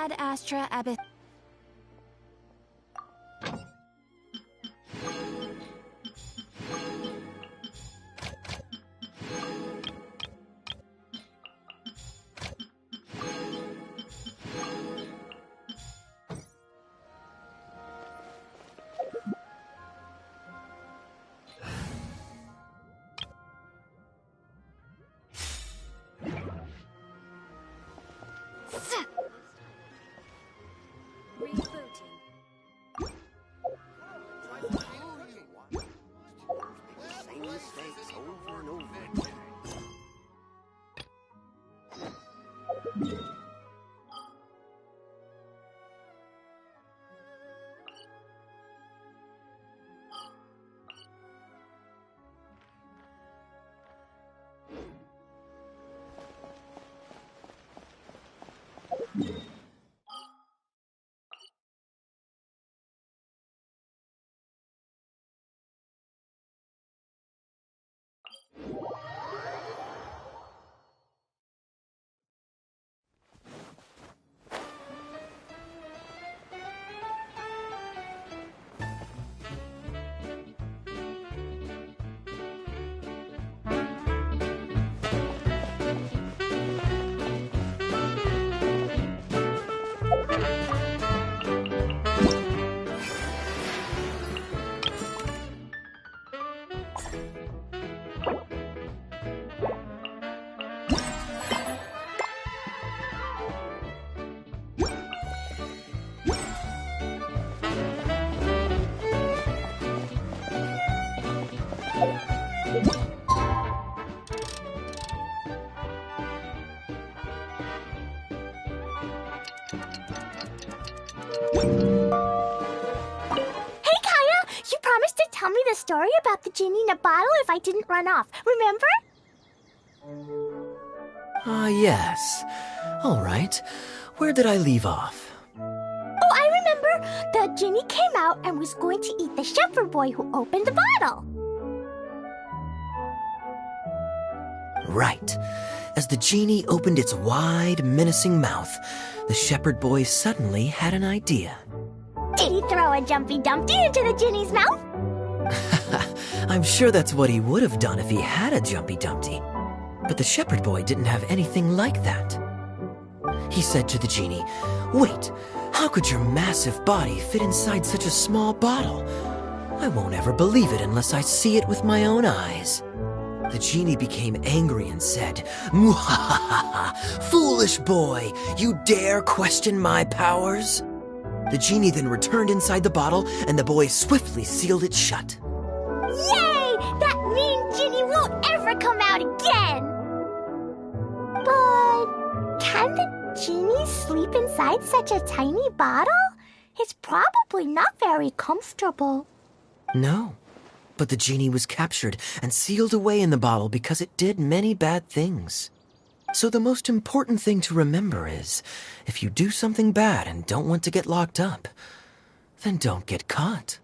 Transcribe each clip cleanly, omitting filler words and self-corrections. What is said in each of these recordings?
ad astra abyss. Tell me the story about the genie in a bottle if I didn't run off. Remember? Ah, yes. All right. Where did I leave off? Oh, I remember. The genie came out and was going to eat the shepherd boy who opened the bottle. Right. As the genie opened its wide, menacing mouth, the shepherd boy suddenly had an idea. Did he throw a Jumpy Dumpty into the genie's mouth? I'm sure that's what he would have done if he had a Jumpy Dumpty. But the shepherd boy didn't have anything like that. He said to the genie, "Wait, how could your massive body fit inside such a small bottle? I won't ever believe it unless I see it with my own eyes." The genie became angry and said, "Mwahaha! Foolish boy, you dare question my powers?" The genie then returned inside the bottle, and the boy swiftly sealed it shut. Yay! That mean genie won't ever come out again! But can the genie sleep inside such a tiny bottle? It's probably not very comfortable. No, but the genie was captured and sealed away in the bottle because it did many bad things. So the most important thing to remember is, if you do something bad and don't want to get locked up, then don't get caught.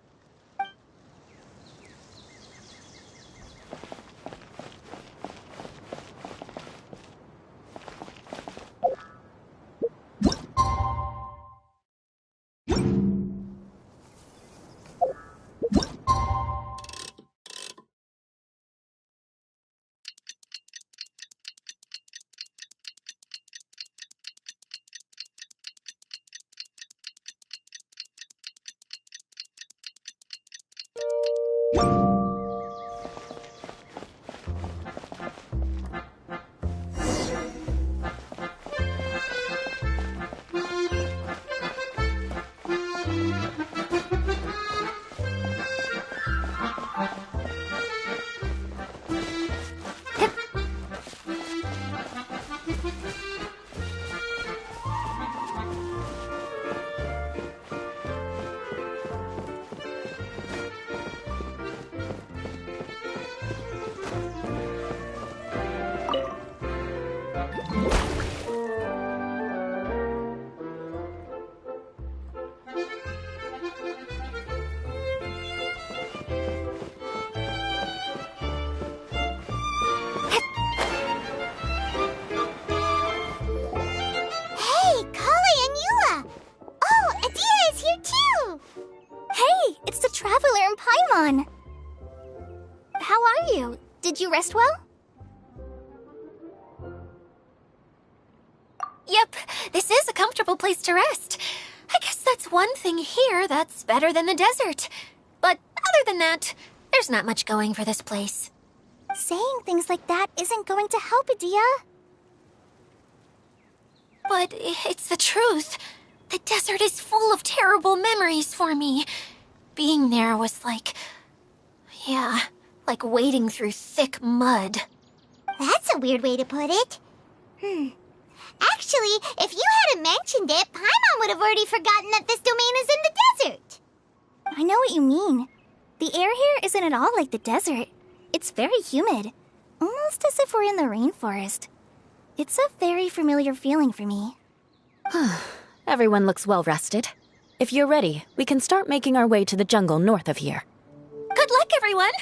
It's the Traveler in Paimon! How are you? Did you rest well? Yep, this is a comfortable place to rest. I guess that's one thing here that's better than the desert. But other than that, there's not much going for this place. Saying things like that isn't going to help, Adia. But it's the truth. The desert is full of terrible memories for me. Being there was like... yeah, like wading through thick mud. That's a weird way to put it. Actually, if you hadn't mentioned it, Paimon would have already forgotten that this domain is in the desert. I know what you mean. The air here isn't at all like the desert. It's very humid, almost as if we're in the rainforest. It's a very familiar feeling for me. Everyone looks well rested. If you're ready, we can start making our way to the jungle north of here. Good luck, everyone!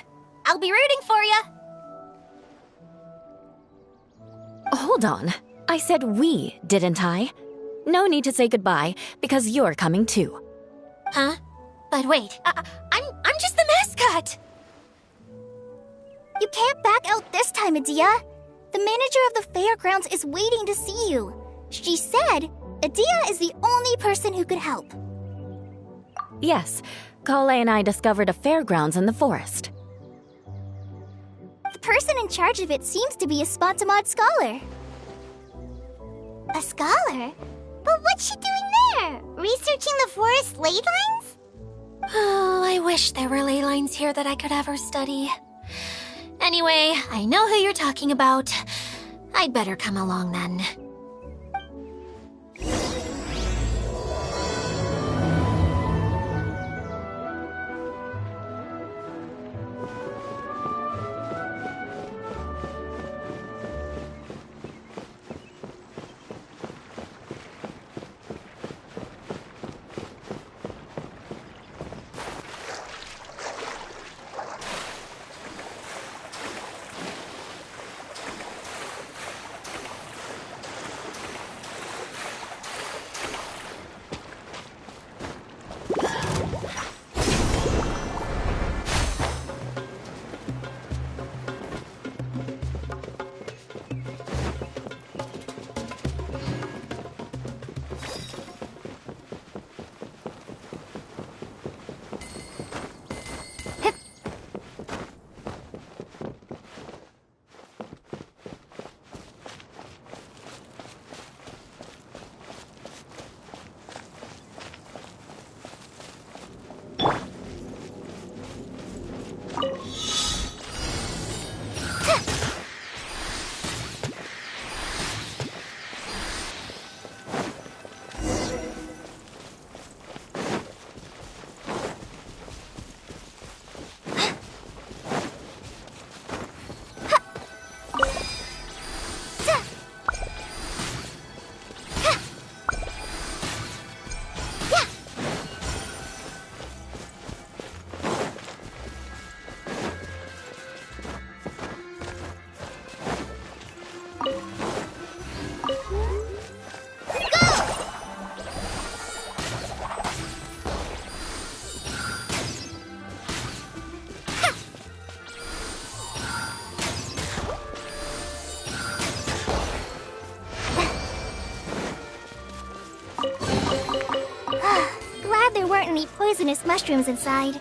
I'll be rooting for you! Hold on. I said we, didn't I? No need to say goodbye, because you're coming too. Huh? But wait, I'm just the mascot! You can't back out this time, Adia. The manager of the fairgrounds is waiting to see you. She said Adia is the only person who could help. Yes, Kale and I discovered a fairgrounds in the forest. The person in charge of it seems to be a Spontamod scholar. A scholar? But what's she doing there? Researching the forest ley lines? Oh, I wish there were ley lines here that I could ever study. Anyway, I know who you're talking about. I'd better come along then. Glad there weren't any poisonous mushrooms inside.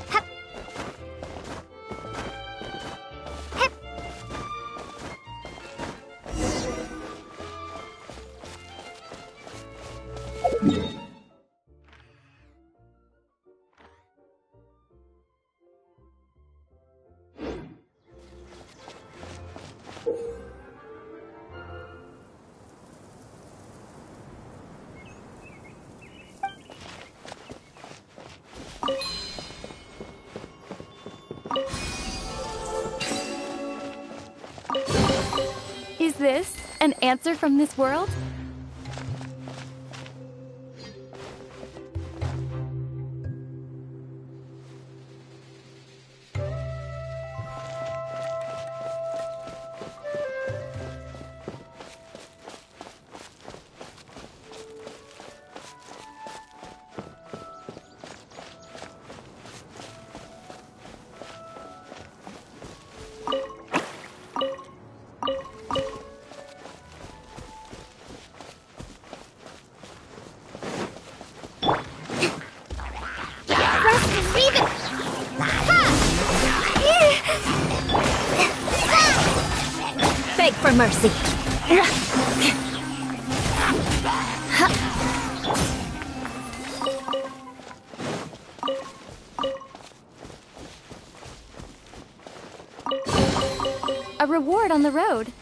Hup. Hup. Is this an answer from this world? for mercy. A reward on the road.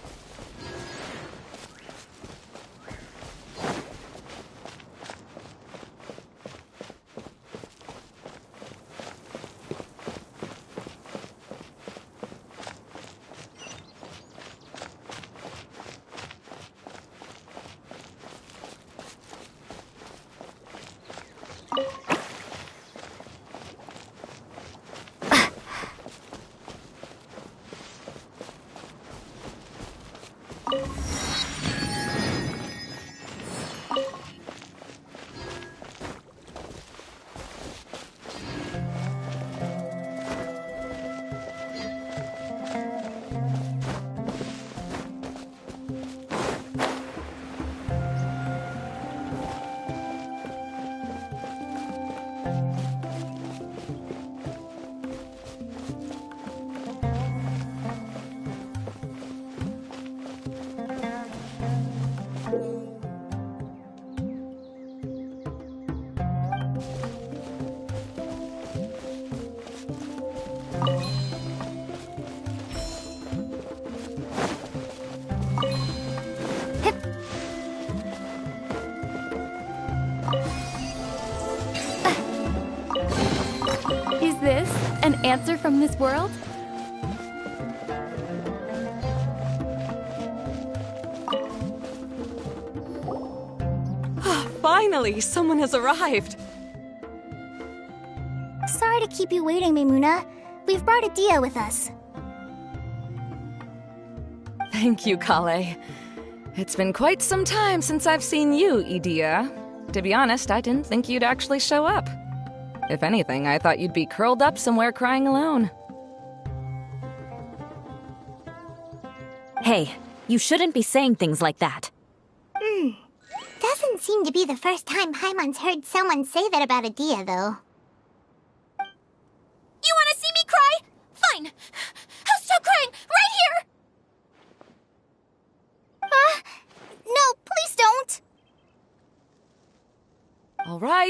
Is this an answer from this world? Finally, someone has arrived. Sorry to keep you waiting, Maimuna. We've brought Adia with us. Thank you, Kale. It's been quite some time since I've seen you, Idia. To be honest, I didn't think you'd actually show up. If anything, I thought you'd be curled up somewhere crying alone. Hey, you shouldn't be saying things like that. Doesn't seem to be the first time Paimon's heard someone say that about Adia, though. You want to see me cry? Fine. I'll stop crying right here. No, please don't!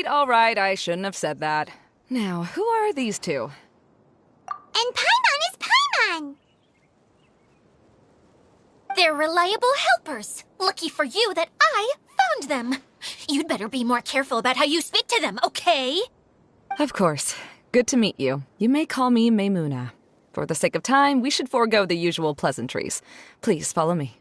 All right, I shouldn't have said that. Now, who are these two? And Paimon is Paimon! They're reliable helpers. Lucky for you that I found them. You'd better be more careful about how you speak to them, okay? Of course. Good to meet you. You may call me Maimuna. For the sake of time, we should forego the usual pleasantries. Please follow me.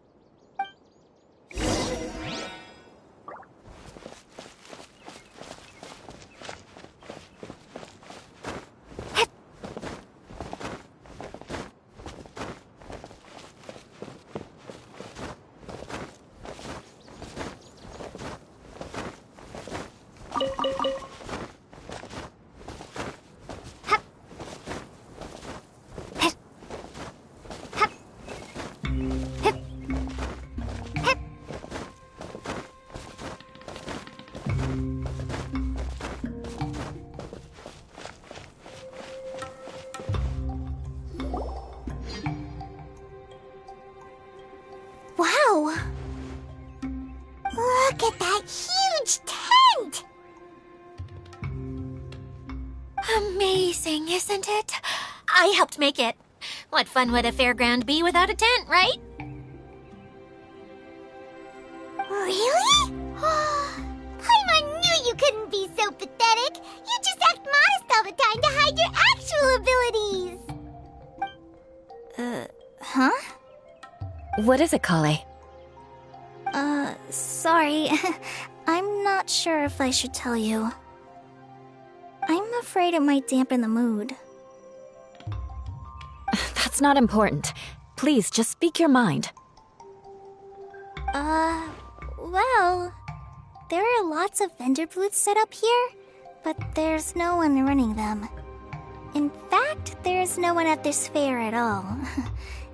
Wow! Look at that huge tent! Amazing, isn't it? I helped make it. What fun would a fairground be without a tent, right? Really? Paimon knew you couldn't be so pathetic! You just act modest all the time to hide your actual abilities! Huh? What is it, Kale? Sorry. I'm not sure if I should tell you. I'm afraid it might dampen the mood. That's not important. Please, just speak your mind. Well, there are lots of vendor booths set up here, but there's no one running them. In fact, there's no one at this fair at all.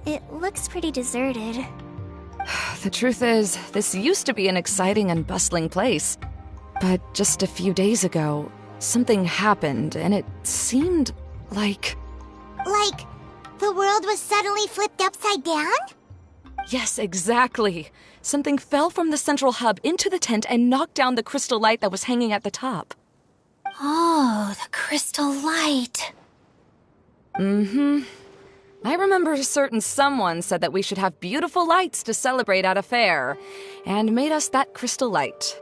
It looks pretty deserted. The truth is, this used to be an exciting and bustling place. But just a few days ago, something happened, and it seemed like... Like, the world was suddenly flipped upside down? Yes, exactly. Something fell from the central hub into the tent and knocked down the crystal light that was hanging at the top. Oh, the crystal light. I remember a certain someone said that we should have beautiful lights to celebrate at a fair, and made us that crystal light.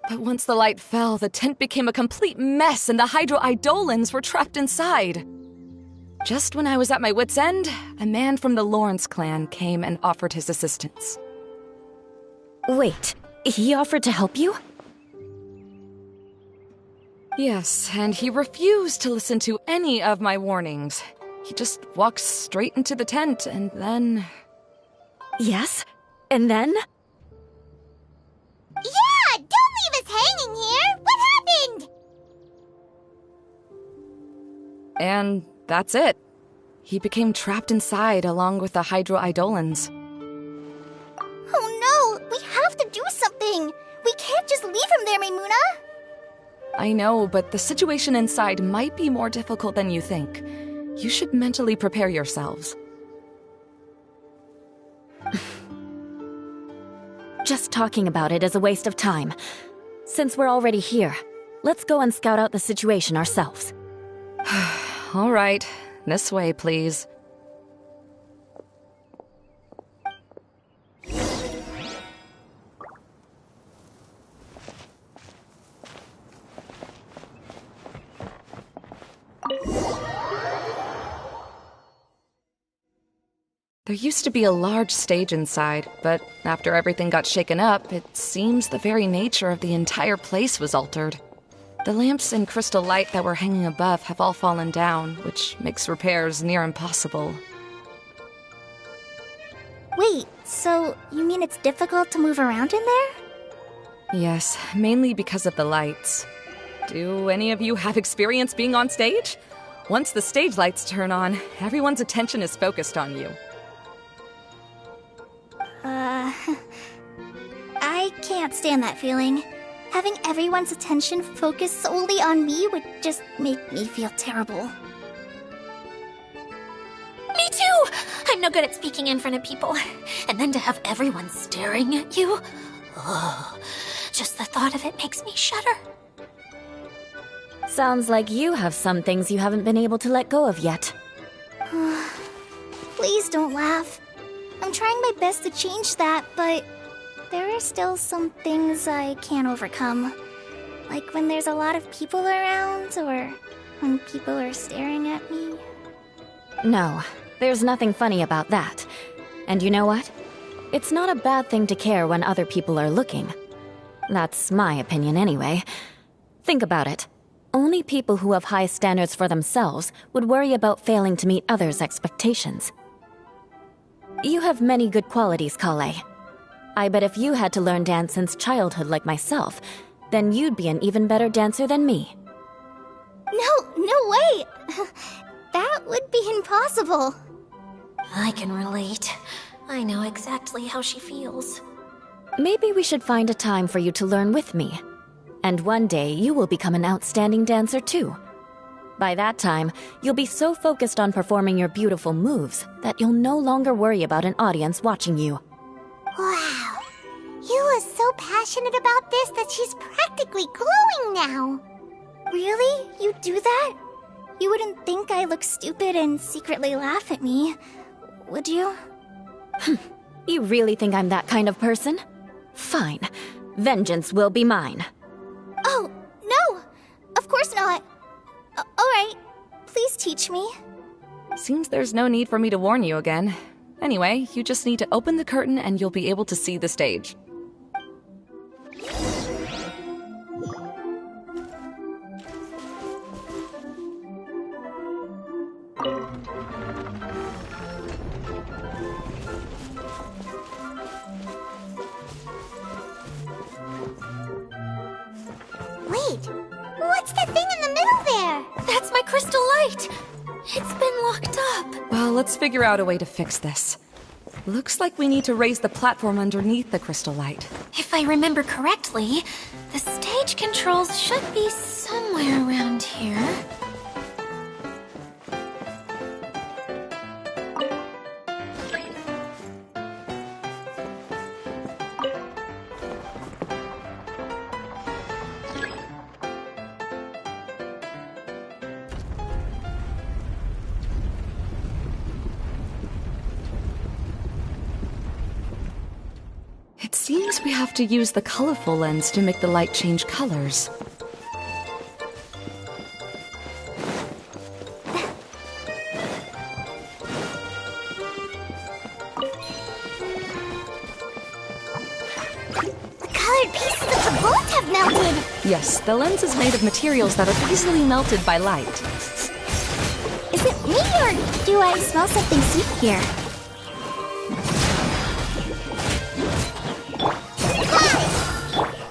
But once the light fell, the tent became a complete mess and the hydro-eidolons were trapped inside. Just when I was at my wit's end, a man from the Lawrence clan came and offered his assistance. Wait, he offered to help you? Yes, and he refused to listen to any of my warnings. He just walked straight into the tent and then... Yes? And then? Yeah! Don't leave us hanging here! What happened? And that's it. He became trapped inside along with the hydro-eidolons. Oh no! We have to do something! We can't just leave him there, Maimuna! I know, but the situation inside might be more difficult than you think. You should mentally prepare yourselves. Just talking about it is a waste of time. Since we're already here, let's go and scout out the situation ourselves. All right, this way, please. There used to be a large stage inside, but after everything got shaken up, it seems the very nature of the entire place was altered. The lamps and crystal light that were hanging above have all fallen down, which makes repairs near impossible. Wait, so you mean it's difficult to move around in there? Yes, mainly because of the lights. Do any of you have experience being on stage? Once the stage lights turn on, everyone's attention is focused on you. I can't stand that feeling. Having everyone's attention focused solely on me would just make me feel terrible. Me too! I'm no good at speaking in front of people. And then to have everyone staring at you. Oh, just the thought of it makes me shudder. Sounds like you have some things you haven't been able to let go of yet. Please don't laugh. I'm trying my best to change that, but there are still some things I can't overcome. Like when there's a lot of people around, or when people are staring at me. No, there's nothing funny about that. And you know what? It's not a bad thing to care when other people are looking. That's my opinion anyway. Think about it. Only people who have high standards for themselves would worry about failing to meet others' expectations. You have many good qualities, Kale. I bet if you had to learn dance since childhood like myself, then you'd be an even better dancer than me. No way! That would be impossible. I can relate. I know exactly how she feels. Maybe we should find a time for you to learn with me. And one day you will become an outstanding dancer too. By that time, you'll be so focused on performing your beautiful moves that you'll no longer worry about an audience watching you. Wow. You are so passionate about this that she's practically glowing now. Really? You do that? You wouldn't think I look stupid and secretly laugh at me, would you? You really think I'm that kind of person? Fine. Vengeance will be mine. Oh, no! Of course not. Alright, please teach me. Seems there's no need for me to warn you again. Anyway, you just need to open the curtain and you'll be able to see the stage. Wait, what's that thing in the middle there? That's my crystal light! It's been locked up. Well, let's figure out a way to fix this. Looks like we need to raise the platform underneath the crystal light. If I remember correctly, the stage controls should be somewhere around here. It seems we have to use the colorful lens to make the light change colors. Colored pieces of the bolt have melted. Yes, the lens is made of materials that are easily melted by light. Is it me or do I smell something sweet here?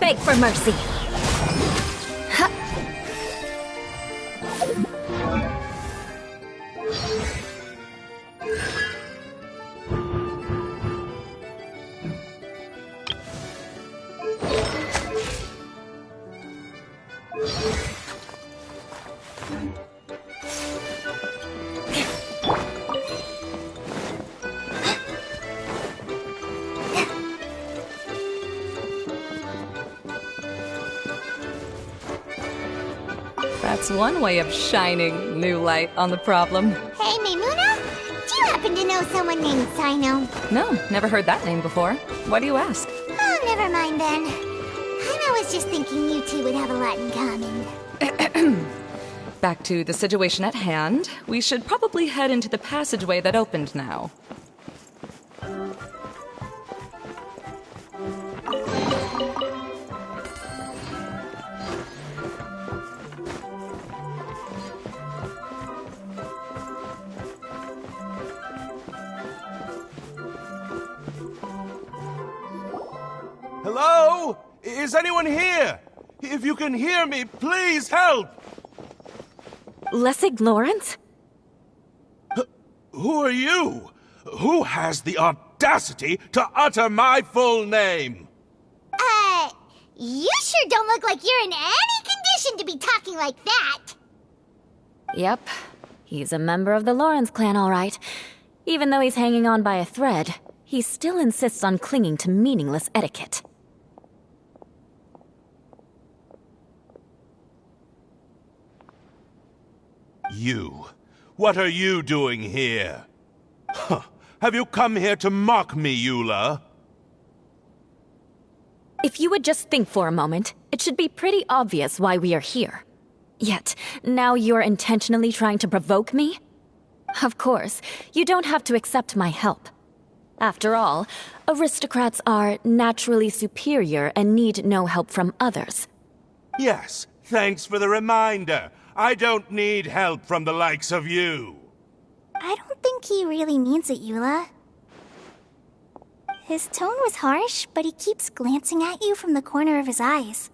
Beg for mercy. That's one way of shining new light on the problem. Hey, Maimuna, do you happen to know someone named Sino? No, never heard that name before. Why do you ask? Oh, never mind then. I was just thinking you two would have a lot in common. Back to the situation at hand. We should probably head into the passageway that opened now. Hello? Is anyone here? If you can hear me, please help! Lessig Lawrence? Who are you? Who has the audacity to utter my full name? You sure don't look like you're in any condition to be talking like that. Yep. He's a member of the Lawrence clan, all right. Even though he's hanging on by a thread, he still insists on clinging to meaningless etiquette. You. What are you doing here? Huh. Have you come here to mock me, Eula? If you would just think for a moment, it should be pretty obvious why we are here. Yet, now you're intentionally trying to provoke me? Of course, you don't have to accept my help. After all, aristocrats are naturally superior and need no help from others. Yes, thanks for the reminder. I don't need help from the likes of you. I don't think he really means it, Eula. His tone was harsh, but he keeps glancing at you from the corner of his eyes.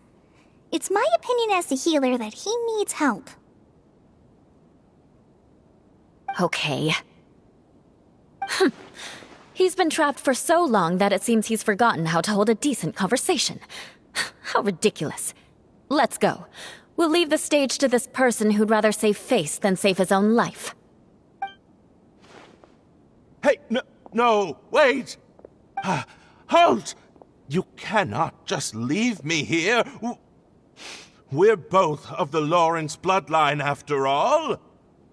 It's my opinion as the healer that he needs help. Okay. He's been trapped for so long that it seems he's forgotten how to hold a decent conversation. How ridiculous. Let's go. We'll leave the stage to this person who'd rather save face than save his own life. Hey, no, wait! Halt! You cannot just leave me here. We're both of the Lawrence bloodline, after all.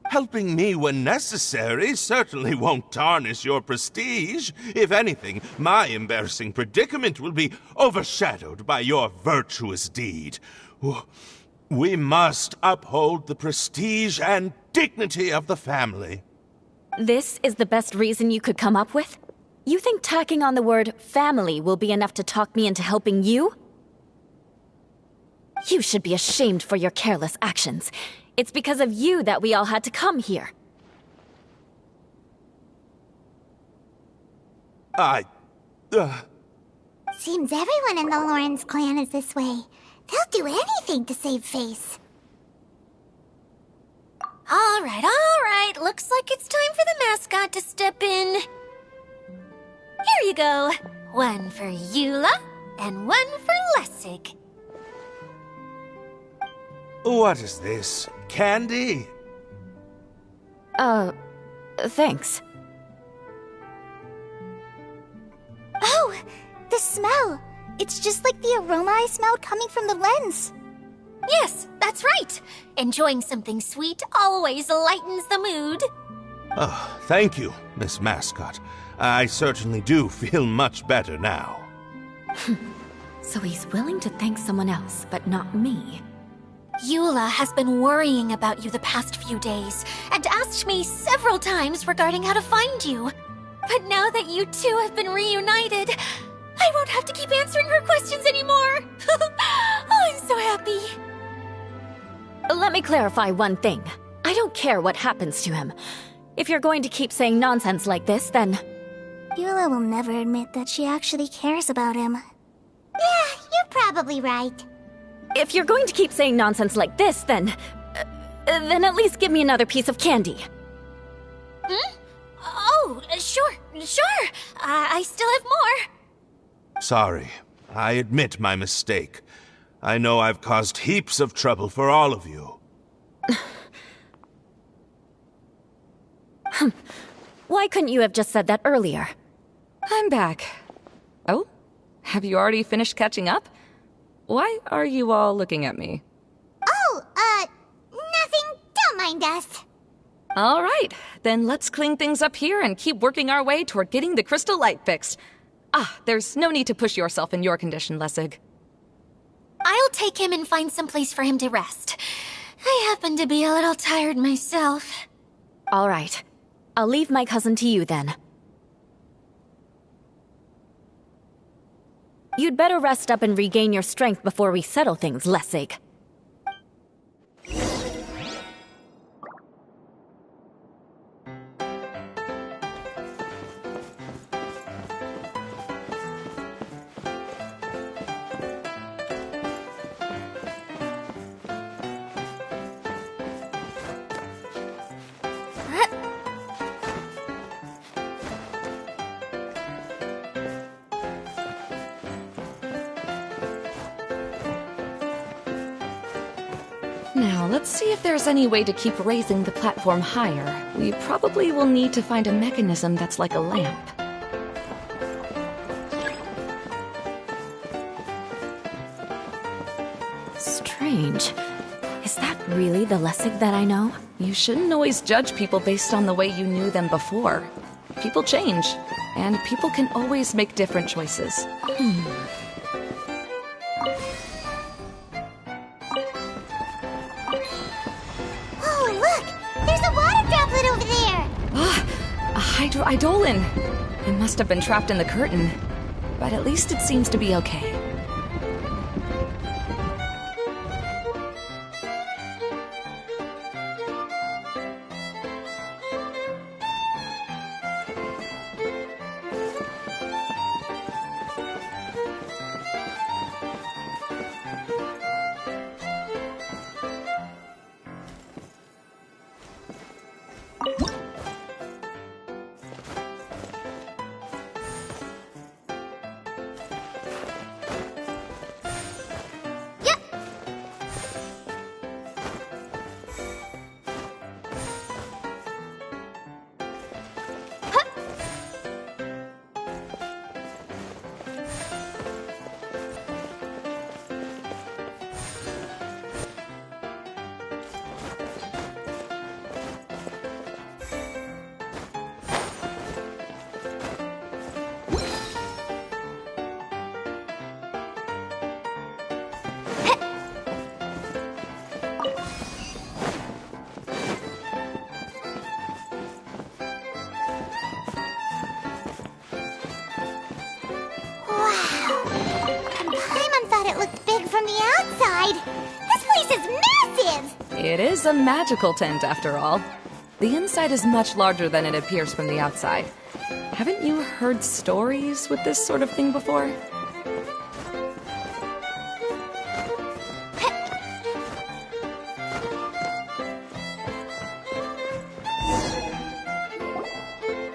Helping me when necessary certainly won't tarnish your prestige. If anything, my embarrassing predicament will be overshadowed by your virtuous deed. We must uphold the prestige and dignity of the family. This is the best reason you could come up with? You think tacking on the word family will be enough to talk me into helping you? You should be ashamed for your careless actions. It's because of you that we all had to come here. Seems everyone in the Lawrence clan is this way. They'll do anything to save face. All right. Looks like it's time for the mascot to step in. Here you go. One for Eula, and one for Lessig. What is this? Candy? Thanks. Oh, the smell! It's just like the aroma I smelled coming from the lens. Yes, that's right. Enjoying something sweet always lightens the mood. Oh, thank you, Miss Mascot. I certainly do feel much better now. So he's willing to thank someone else, but not me. Eula has been worrying about you the past few days and asked me several times regarding how to find you. But now that you two have been reunited, I won't have to keep answering her questions anymore. Oh, I'm so happy. Let me clarify one thing. I don't care what happens to him. If you're going to keep saying nonsense like this, then... Eula will never admit that she actually cares about him. Yeah, you're probably right. If you're going to keep saying nonsense like this, then at least give me another piece of candy. Hmm? Oh, sure. I still have more. Sorry. I admit my mistake. I know I've caused heaps of trouble for all of you. Why couldn't you have just said that earlier? I'm back. Oh? Have you already finished catching up? Why are you all looking at me? Oh, nothing. Don't mind us. All right, then let's clean things up here and keep working our way toward getting the crystal light fixed. There's no need to push yourself in your condition, Lessig. I'll take him and find some place for him to rest. I happen to be a little tired myself. All right. I'll leave my cousin to you then. You'd better rest up and regain your strength before we settle things, Lessig. Now, let's see if there's any way to keep raising the platform higher. We probably will need to find a mechanism that's like a lamp. Strange. Is that really the Lessig that I know? You shouldn't always judge people based on the way you knew them before. People change, and people can always make different choices. Oh, look! There's a water droplet over there! A hydroidolin! It must have been trapped in the curtain. But at least it seems to be okay. It is a magical tent, after all. The inside is much larger than it appears from the outside. Haven't you heard stories with this sort of thing before?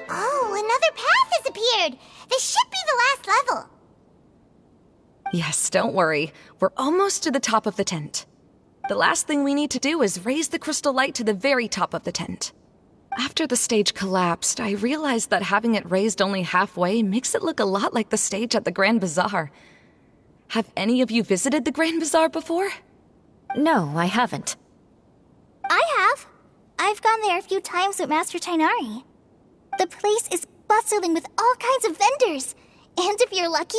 Oh, another path has appeared! This should be the last level! Yes, don't worry. We're almost to the top of the tent. The last thing we need to do is raise the crystal light to the very top of the tent. After the stage collapsed, I realized that having it raised only halfway makes it look a lot like the stage at the Grand Bazaar. Have any of you visited the Grand Bazaar before? No, I haven't. I have. I've gone there a few times with Master Tainari. The place is bustling with all kinds of vendors. And if you're lucky,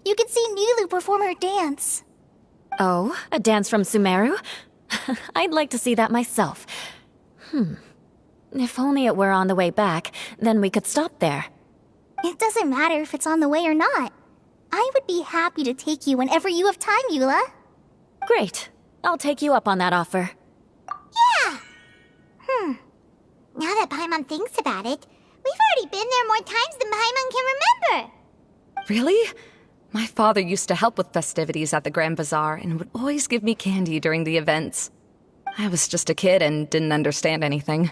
You could see Nilu perform her dance. Oh, a dance from Sumeru? I'd like to see that myself. If only it were on the way back, then we could stop there. It doesn't matter if it's on the way or not. I would be happy to take you whenever you have time, Eula. Great. I'll take you up on that offer. Yeah! Now that Paimon thinks about it, we've already been there more times than Paimon can remember. Really? My father used to help with festivities at the Grand Bazaar and would always give me candy during the events. I was just a kid and didn't understand anything.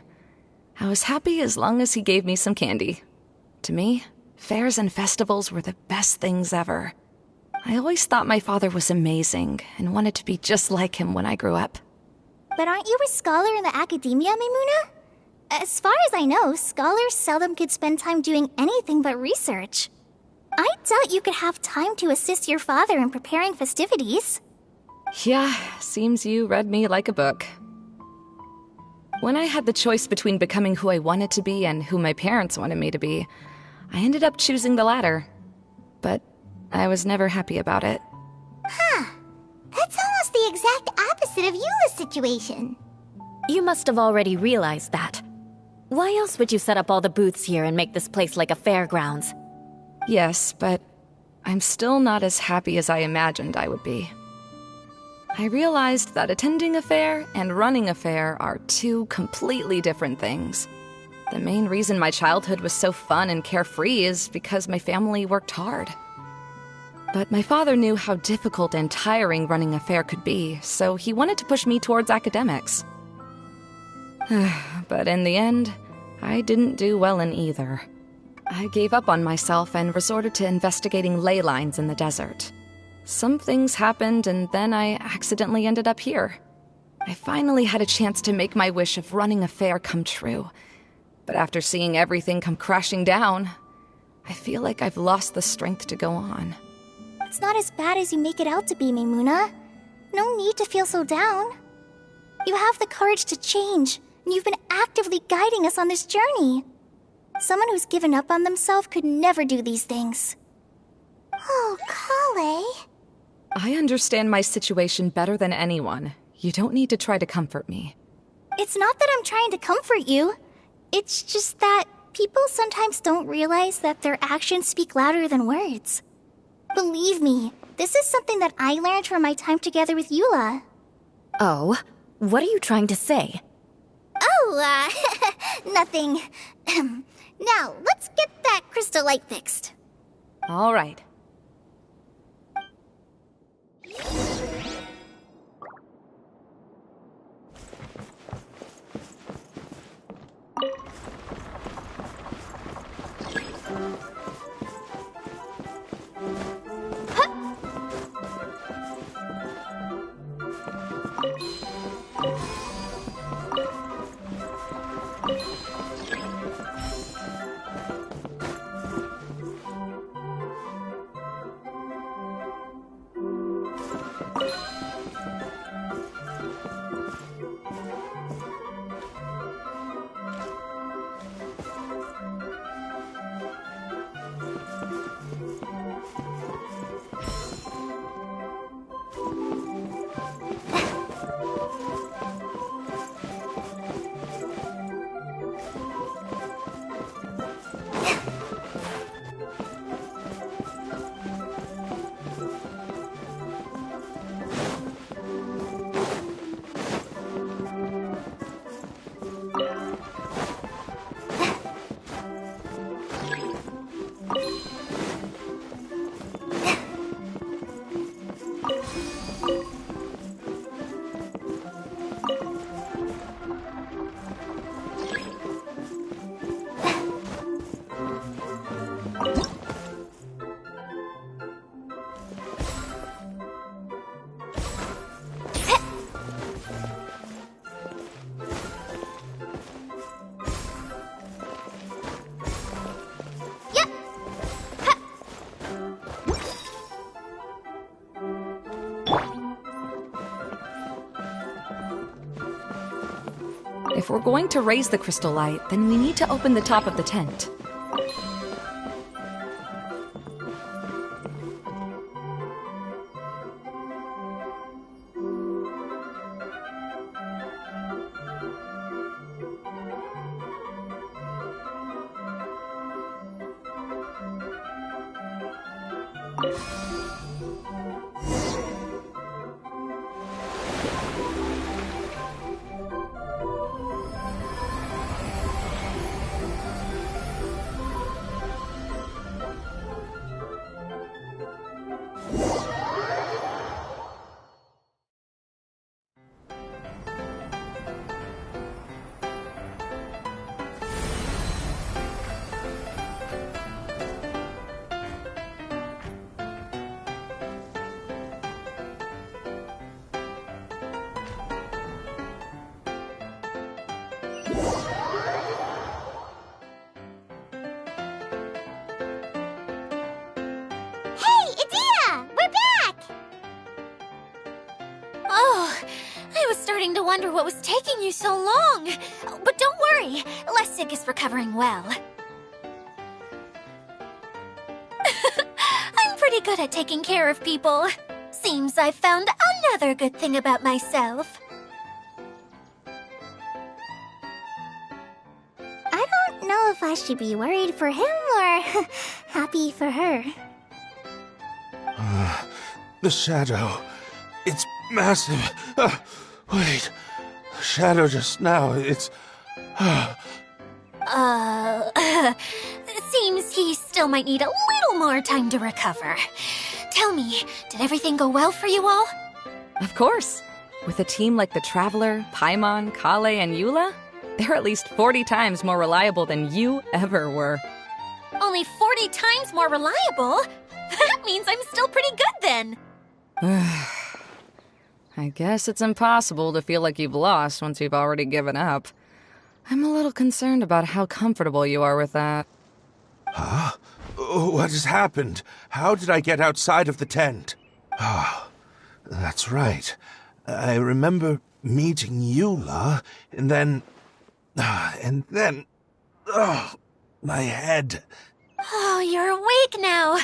I was happy as long as he gave me some candy. To me, fairs and festivals were the best things ever. I always thought my father was amazing and wanted to be just like him when I grew up. But aren't you a scholar in the academia, Maimuna? As far as I know, scholars seldom could spend time doing anything but research. I doubt you could have time to assist your father in preparing festivities. Yeah, seems you read me like a book. When I had the choice between becoming who I wanted to be and who my parents wanted me to be, I ended up choosing the latter. But I was never happy about it. That's almost the exact opposite of Eula's situation. You must have already realized that. Why else would you set up all the booths here and make this place like a fairgrounds? Yes, but I'm still not as happy as I imagined I would be. I realized that attending a fair and running a fair are two completely different things. The main reason my childhood was so fun and carefree is because my family worked hard. But my father knew how difficult and tiring running a fair could be, so he wanted to push me towards academics. But in the end, I didn't do well in either. I gave up on myself and resorted to investigating ley lines in the desert. Some things happened, and then I accidentally ended up here. I finally had a chance to make my wish of running a fair come true. But after seeing everything come crashing down, I feel like I've lost the strength to go on. It's not as bad as you make it out to be, Maimuna. No need to feel so down. You have the courage to change, and you've been actively guiding us on this journey. Someone who's given up on themselves could never do these things. Oh, Kale. I understand my situation better than anyone. You don't need to try to comfort me. It's not that I'm trying to comfort you. It's just that people sometimes don't realize that their actions speak louder than words. Believe me, this is something that I learned from my time together with Eula. Oh? What are you trying to say? Oh, nothing. Now, let's get that crystal light fixed. All right. If we're going to raise the crystal light, then we need to open the top of the tent. Hey, Idea! We're back! Oh, I was starting to wonder what was taking you so long. But don't worry, Lessig is recovering well. I'm pretty good at taking care of people. Seems I've found another good thing about myself. I don't know if I should be worried for him or happy for her. The shadow. It's massive. Wait. The shadow just now, it's... Seems he still might need a little more time to recover. Tell me, did everything go well for you all? Of course. With a team like the Traveler, Paimon, Kale, and Eula, they're at least 40 times more reliable than you ever were. Only 40 times more reliable? That means I'm still pretty good then. I guess it's impossible to feel like you've lost once you've already given up. I'm a little concerned about how comfortable you are with that. Huh? What has happened? How did I get outside of the tent? Ah, that's right. I remember meeting Eula, and then... Oh, my head. Oh, you're awake now.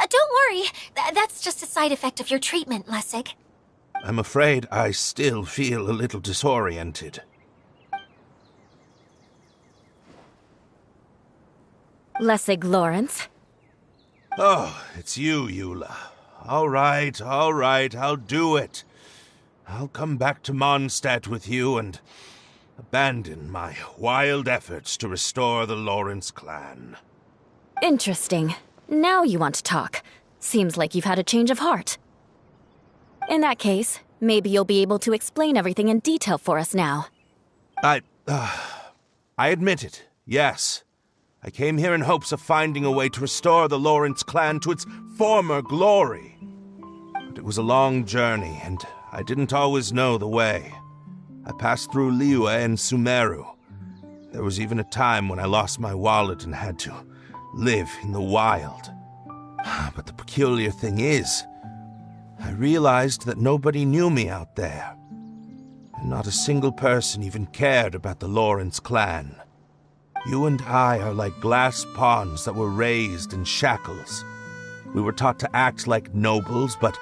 Don't worry, that's just a side effect of your treatment, Lessig. I'm afraid I still feel a little disoriented. Lessig Lawrence. Oh, it's you, Eula. All right, I'll do it. I'll come back to Mondstadt with you and abandon my wild efforts to restore the Lawrence clan. Interesting. Now you want to talk. Seems like you've had a change of heart. In that case, maybe you'll be able to explain everything in detail for us now. I admit it, yes. I came here in hopes of finding a way to restore the Lawrence clan to its former glory. But it was a long journey, and I didn't always know the way. I passed through Liyue and Sumeru. There was even a time when I lost my wallet and had to live in the wild. But the peculiar thing is, I realized that nobody knew me out there. And not a single person even cared about the Lawrence clan. You and I are like glass pawns that were raised in shackles. We were taught to act like nobles, but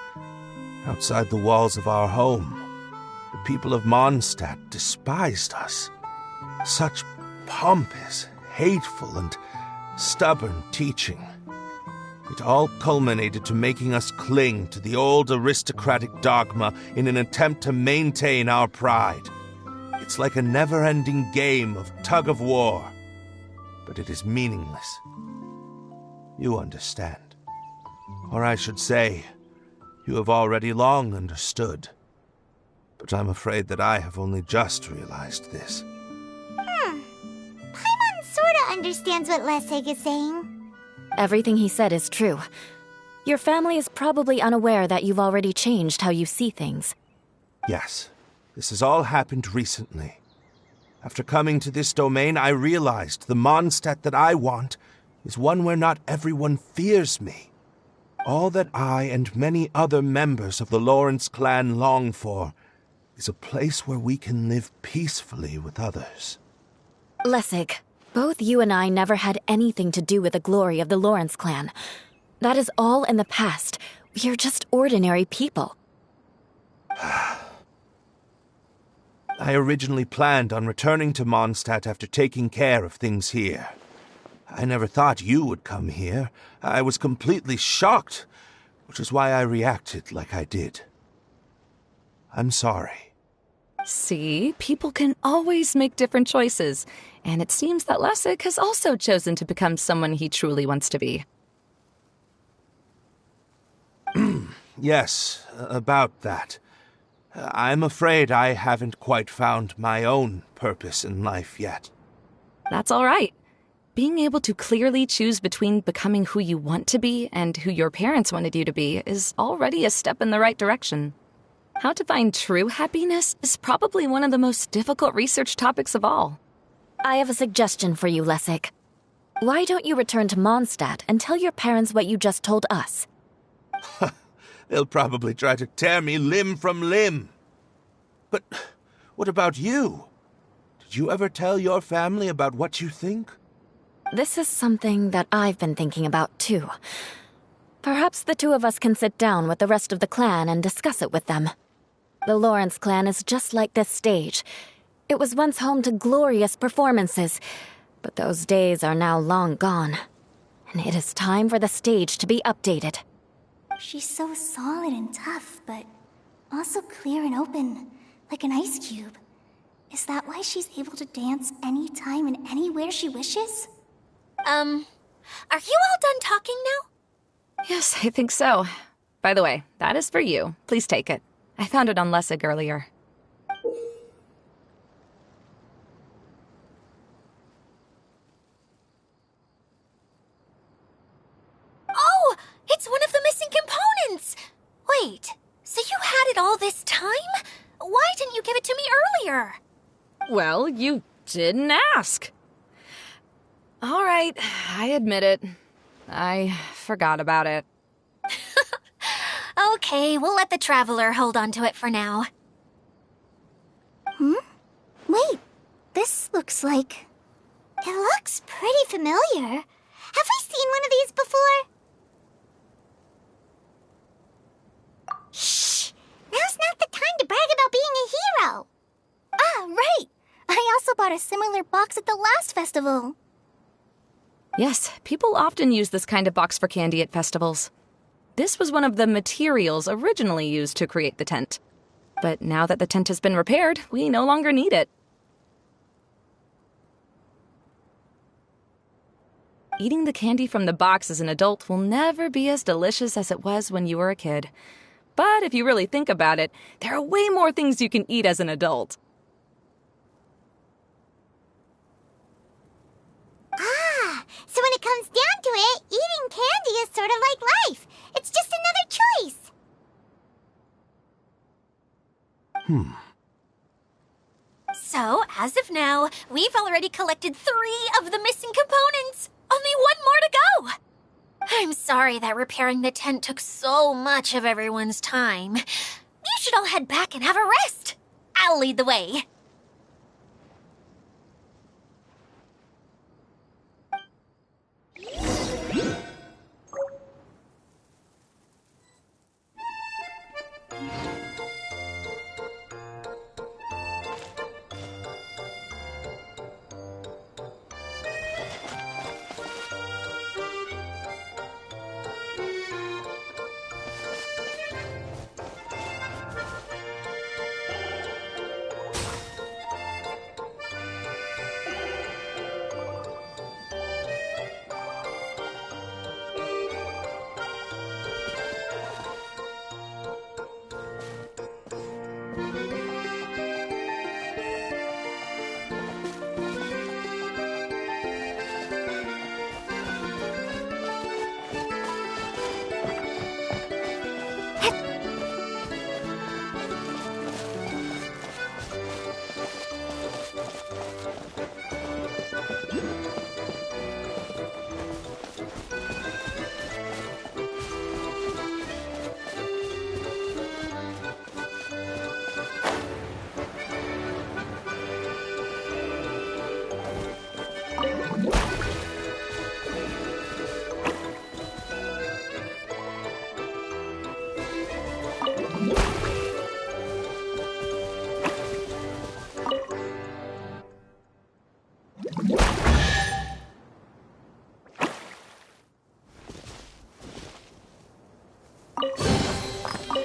outside the walls of our home, the people of Mondstadt despised us. Such pompous, hateful, and stubborn teaching. It all culminated to making us cling to the old aristocratic dogma in an attempt to maintain our pride. It's like a never-ending game of tug-of-war, but it is meaningless. You understand. Or I should say, you have already long understood. But I'm afraid that I have only just realized this. Paimon sorta understands what Lessig is saying. Everything he said is true. Your family is probably unaware that you've already changed how you see things. Yes, this has all happened recently. After coming to this domain, I realized the Mondstadt that I want is one where not everyone fears me. All that I and many other members of the Lawrence clan long for is a place where we can live peacefully with others. Lessig, both you and I never had anything to do with the glory of the Lawrence clan. That is all in the past. We are just ordinary people. I originally planned on returning to Mondstadt after taking care of things here. I never thought you would come here. I was completely shocked. which is why I reacted like I did. I'm sorry. See, people can always make different choices, and it seems that Lessig has also chosen to become someone he truly wants to be. Yes, about that. I'm afraid I haven't quite found my own purpose in life yet. That's all right. Being able to clearly choose between becoming who you want to be and who your parents wanted you to be is already a step in the right direction. How to find true happiness is probably one of the most difficult research topics of all. I have a suggestion for you, Lessig. Why don't you return to Mondstadt and tell your parents what you just told us? They'll probably try to tear me limb from limb. But what about you? Did you ever tell your family about what you think? This is something that I've been thinking about, too. Perhaps the two of us can sit down with the rest of the clan and discuss it with them. The Lawrence clan is just like this stage. It was once home to glorious performances, but those days are now long gone. And it is time for the stage to be updated. She's so solid and tough, but also clear and open, like an ice cube. Is that why she's able to dance anytime and anywhere she wishes? Are you all done talking now? Yes, I think so. By the way, that is for you. Please take it. I found it on Lessig earlier. Oh, it's one of the missing components! Wait, so you had it all this time? Why didn't you give it to me earlier? Well, you didn't ask. All right, I admit it. I forgot about it. Okay, we'll let the Traveler hold on to it for now. Wait, this looks like... It looks pretty familiar. Have we seen one of these before? Shh! Now's not the time to brag about being a hero! Ah, right! I also bought a similar box at the last festival. Yes, people often use this kind of box for candy at festivals. This was one of the materials originally used to create the tent. But now that the tent has been repaired, we no longer need it. Eating the candy from the box as an adult will never be as delicious as it was when you were a kid. But if you really think about it, there are way more things you can eat as an adult. Ah, so when it comes down to it, eating candy is sort of like life. It's just another choice. So, as of now, we've already collected 3 of the missing components. Only 1 more to go. I'm sorry that repairing the tent took so much of everyone's time. You should all head back and have a rest. I'll lead the way.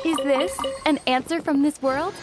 Is this an answer from this world?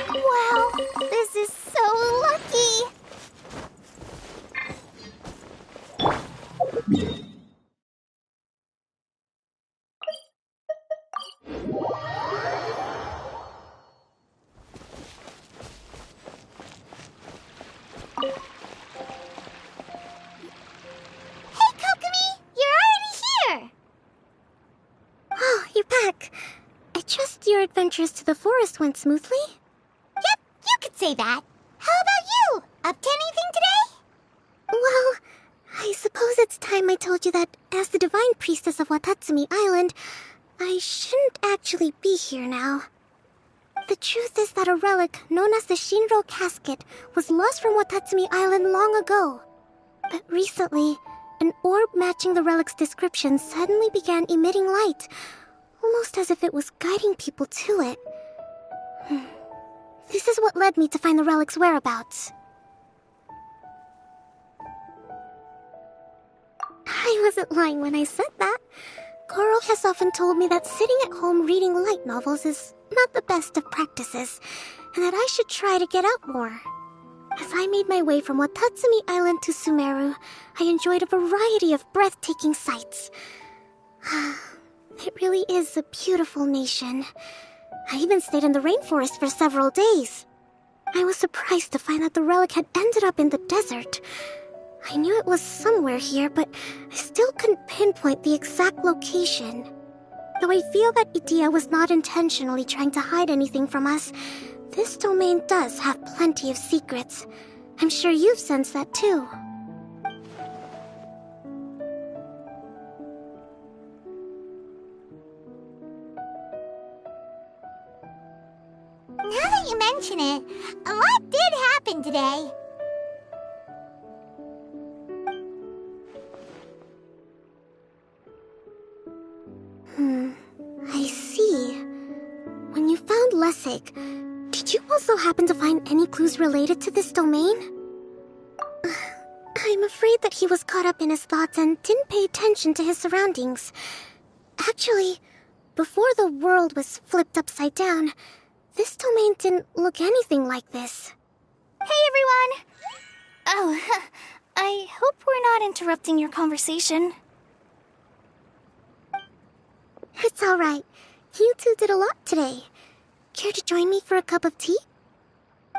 Wow, this is so lucky! Hey, Kokomi! You're already here! Oh, you're back. I trust your adventures to the forest went smoothly? Yep, you could say that. How about you? Up to anything today? Well, I suppose it's time I told you that as the divine priestess of Watatsumi Island, I shouldn't actually be here now. The truth is that a relic known as the Shinro Casket was lost from Watatsumi Island long ago. But recently, an orb matching the relic's description suddenly began emitting light, almost as if it was guiding people to it. This is what led me to find the relic's whereabouts. I wasn't lying when I said that. Goro has often told me that sitting at home reading light novels is not the best of practices, and that I should try to get out more. As I made my way from Watatsumi Island to Sumeru, I enjoyed a variety of breathtaking sights. It really is a beautiful nation. I even stayed in the rainforest for several days. I was surprised to find that the relic had ended up in the desert. I knew it was somewhere here, but I still couldn't pinpoint the exact location. Though I feel that Idia was not intentionally trying to hide anything from us, this domain does have plenty of secrets. I'm sure you've sensed that too. Now that you mention it, a lot did happen today. I see. When you found Lessig, did you also happen to find any clues related to this domain? I I'm afraid that he was caught up in his thoughts and didn't pay attention to his surroundings. Actually, before the world was flipped upside down, this domain didn't look anything like this. Hey, everyone! Oh, I hope we're not interrupting your conversation. It's alright. You two did a lot today. Care to join me for a cup of tea?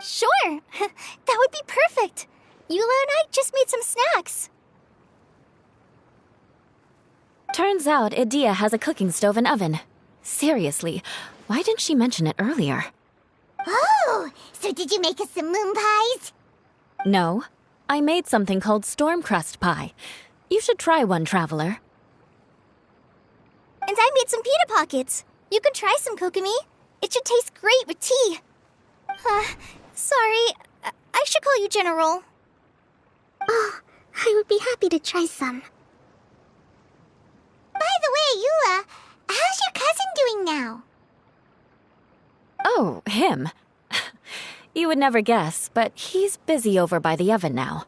Sure! That would be perfect! Eula and I just made some snacks. Turns out Idea has a cooking stove and oven. Seriously, why didn't she mention it earlier? Oh, so did you make us some moon pies? No, I made something called storm crust pie. You should try one, Traveler. And I made some pita pockets. You can try some, Kokomi. It should taste great with tea. Sorry, I should call you General. Oh, I would be happy to try some. By the way, Eula, how's your cousin doing now? Oh, him. You would never guess, but he's busy over by the oven now.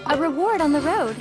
A reward on the road.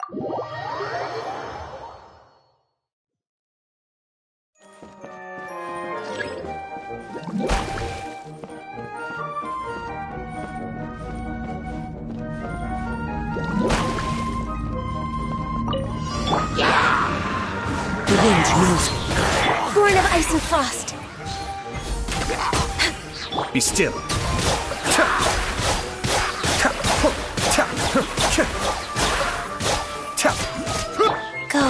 The wind knows me. Born of ice and frost. Be still. Go.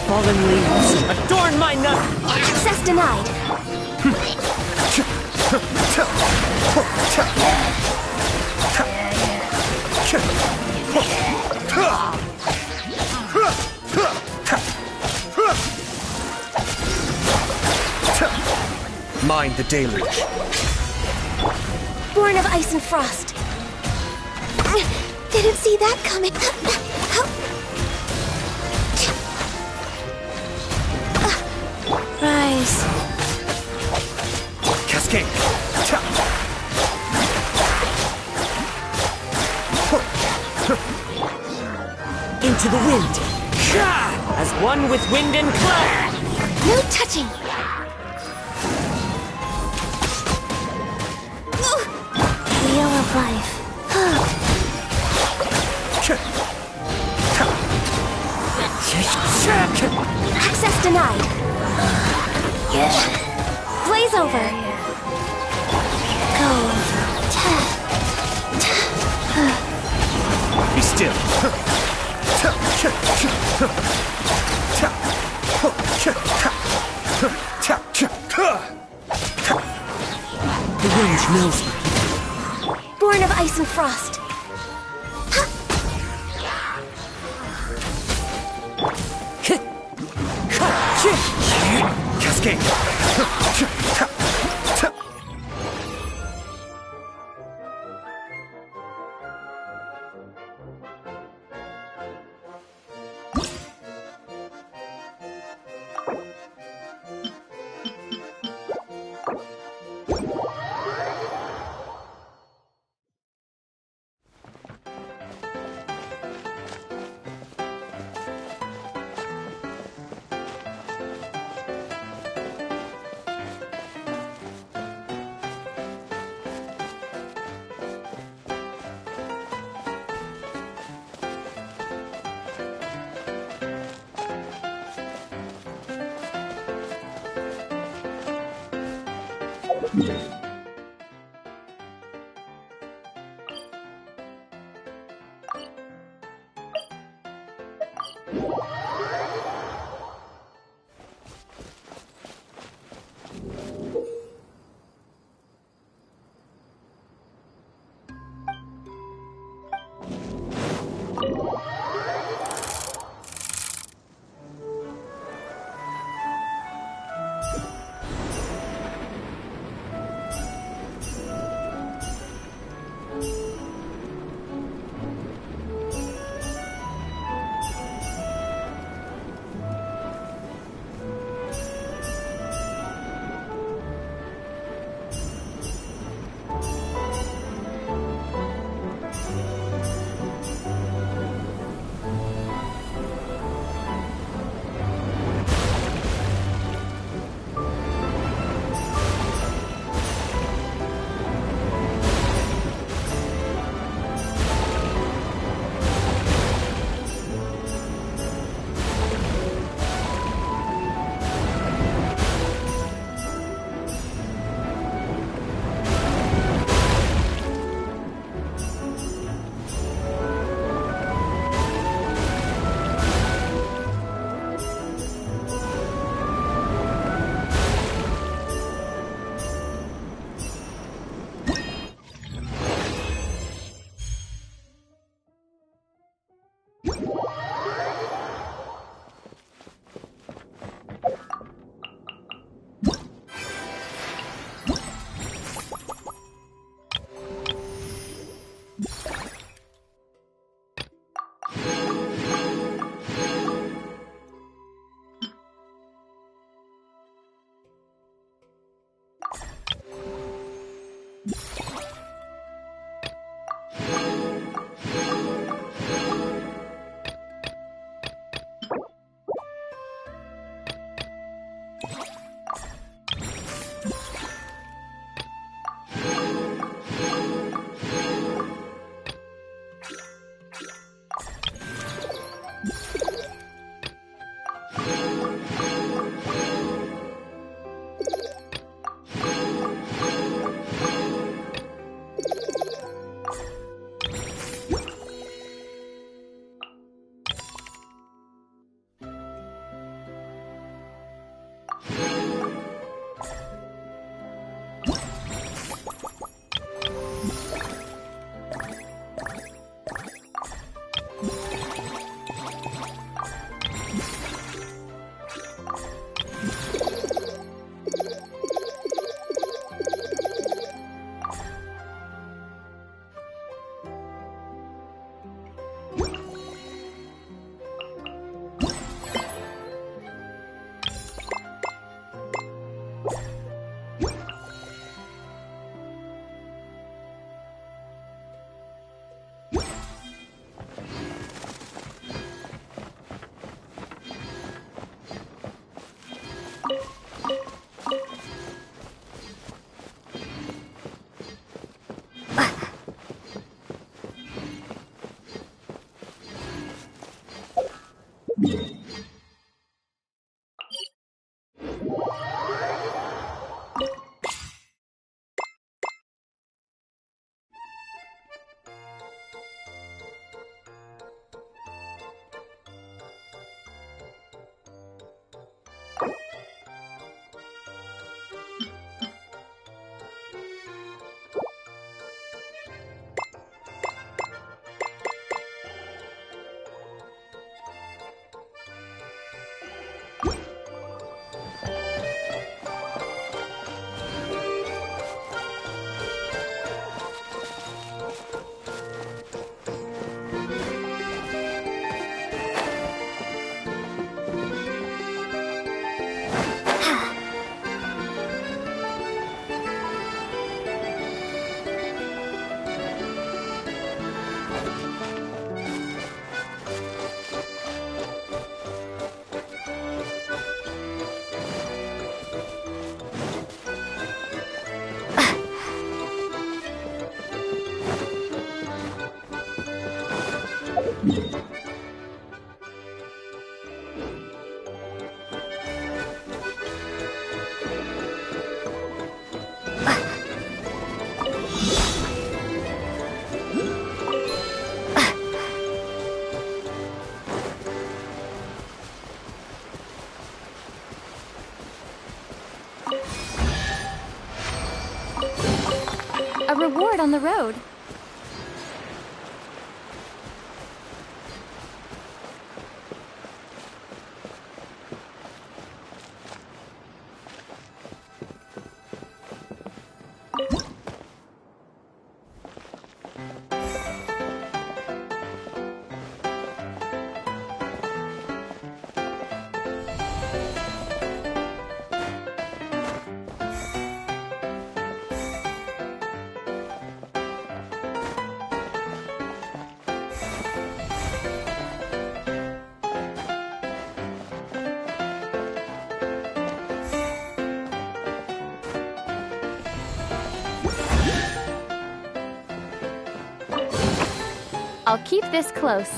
Fallen leaves adorn my night. Access denied. Mind the deluge. Born of ice and frost. Didn't see that coming. Rise. Cascade. Into the wind. As one with wind and cloud. No touching. Wheel of life. Access denied. Blaze over. Go. Be still. The wind knows me. Born of ice and frost. Cascade. start on the road. I'll keep this close.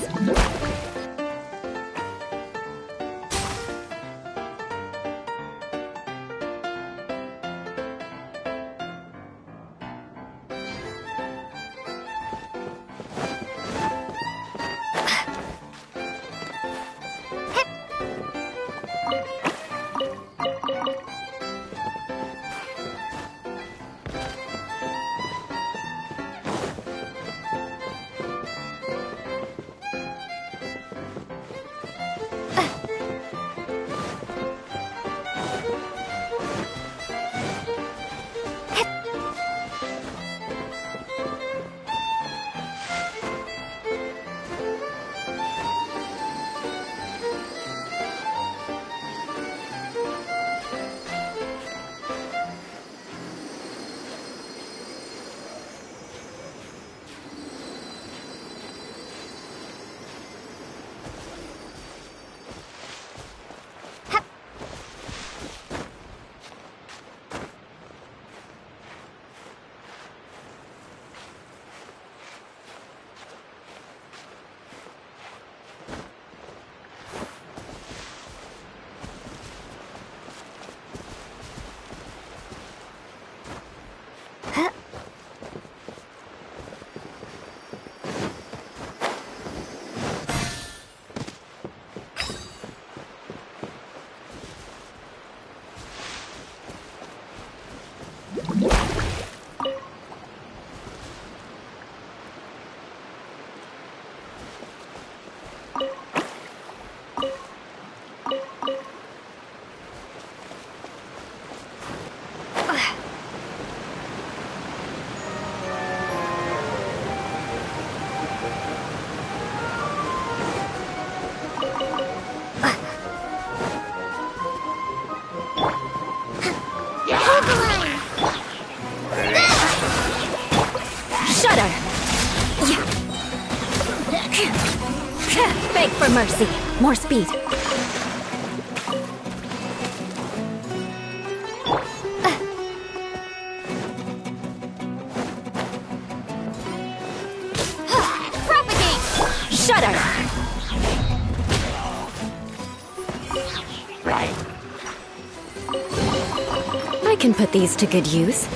Beg for mercy. More speed. Propagate! Shudder! I can put these to good use.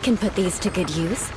can put these to good use.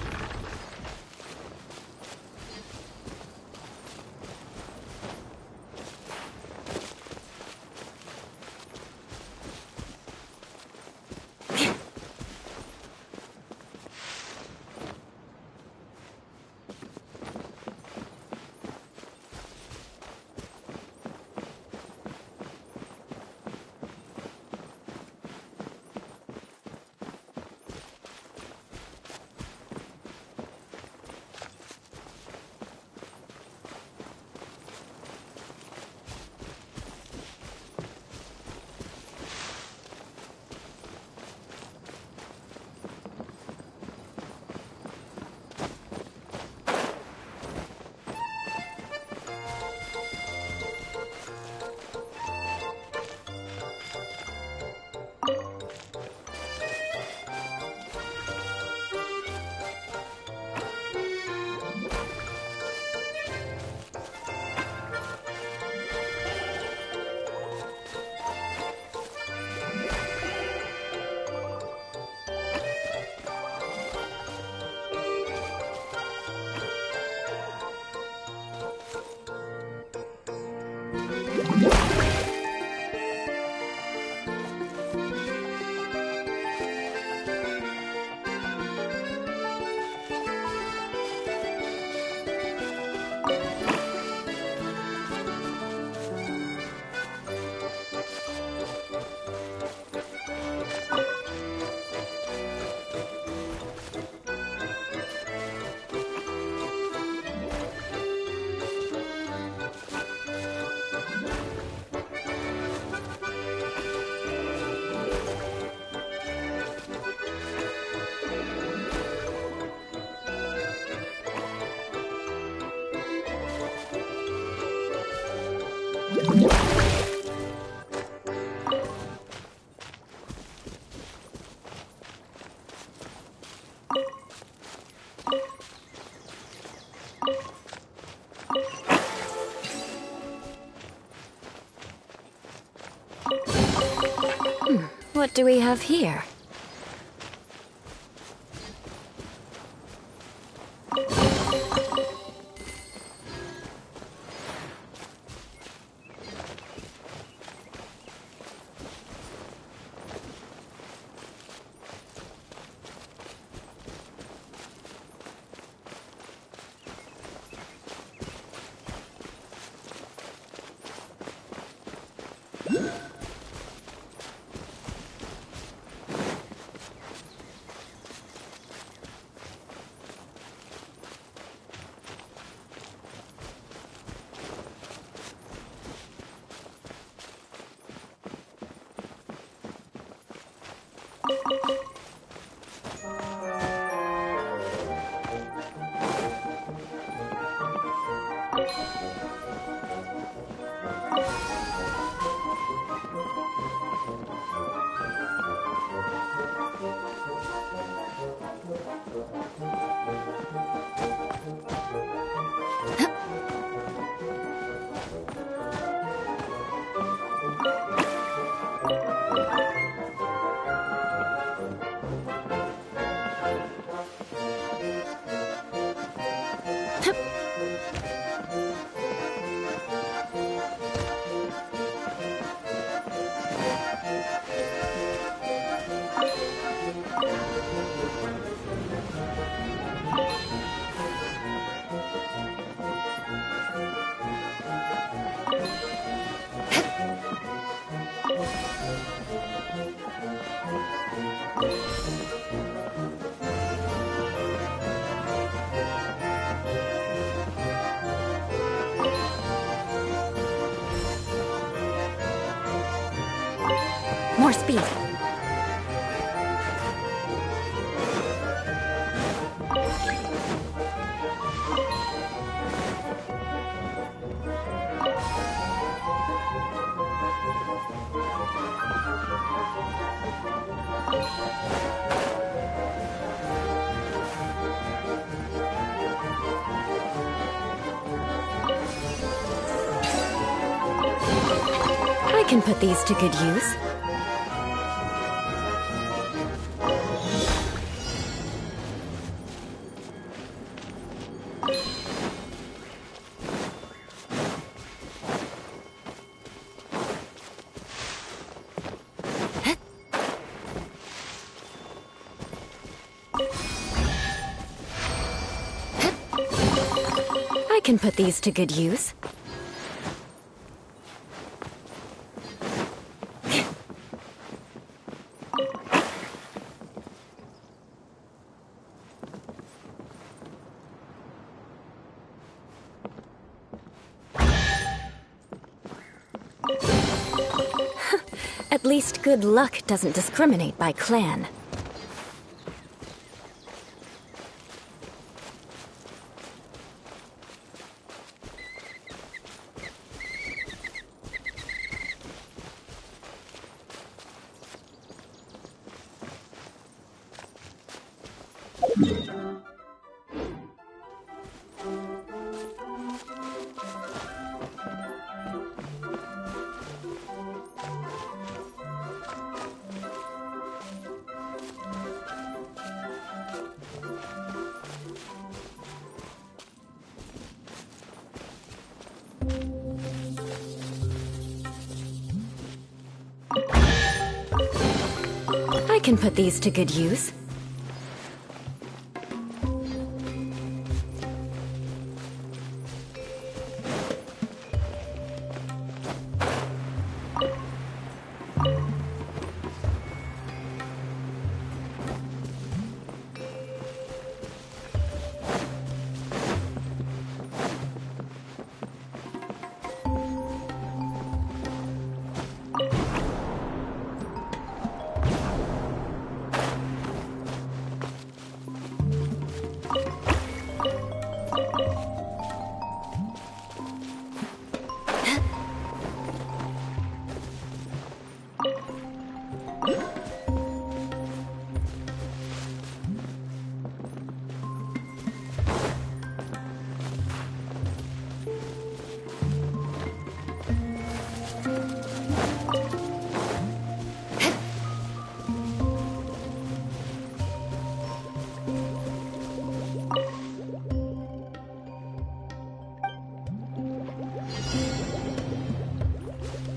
What do we have here? More speed. I can put these to good use. I can put these to good use. At least good luck doesn't discriminate by clan. I can put these to good use.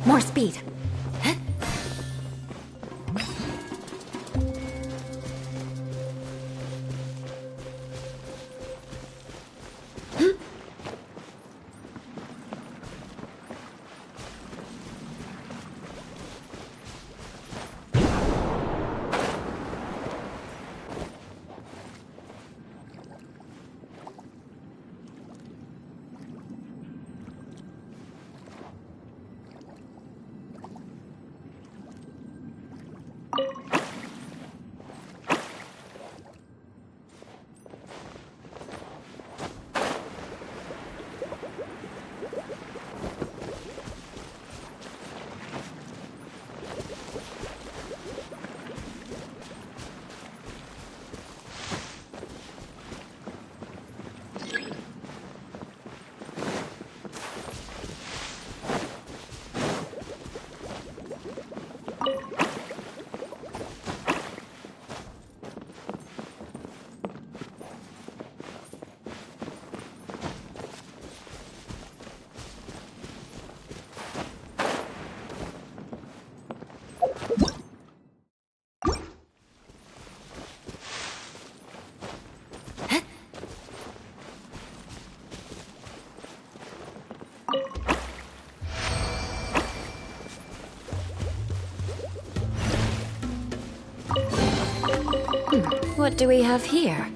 More speed. What do we have here?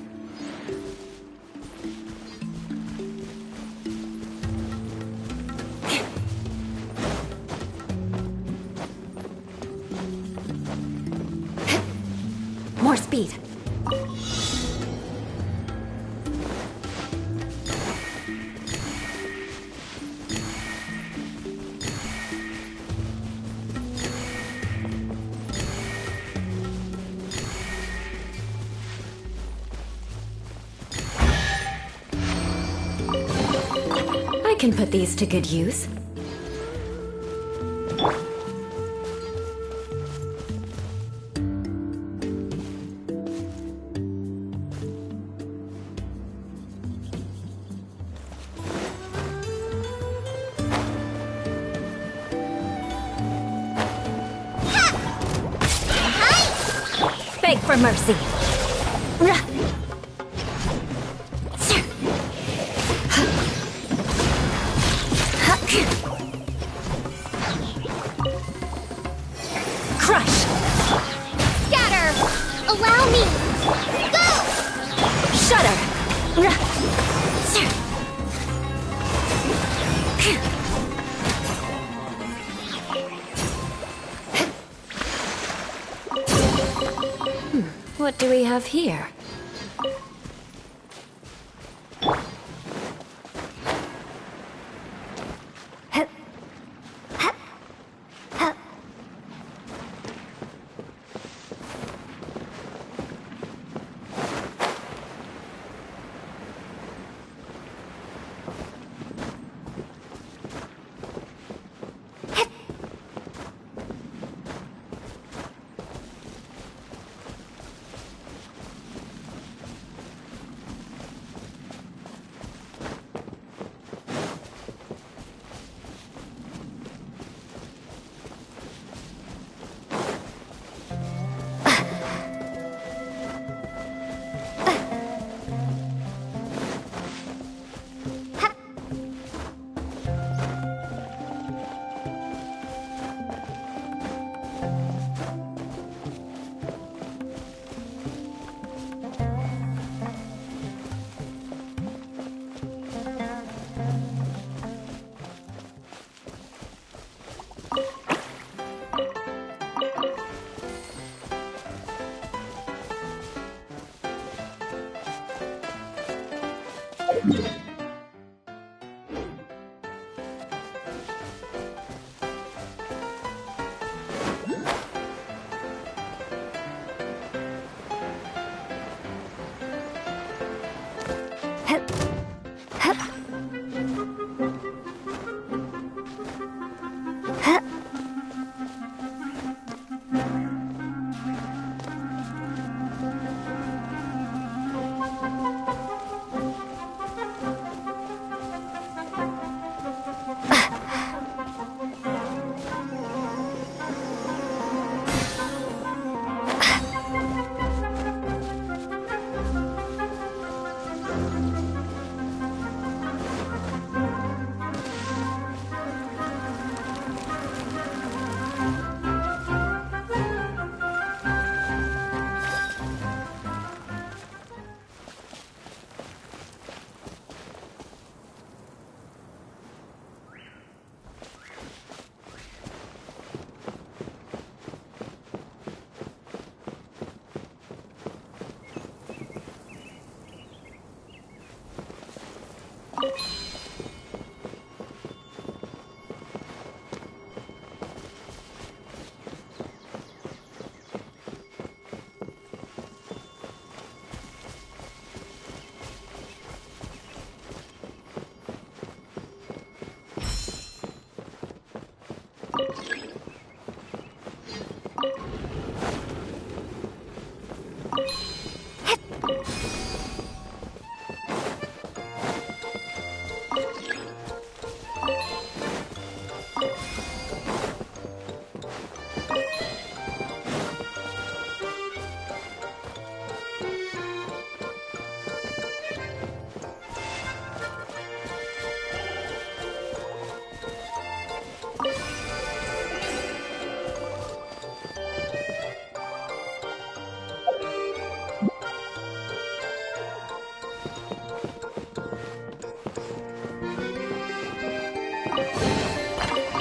More speed. I can put these to good use. Beg for mercy. What do we have here?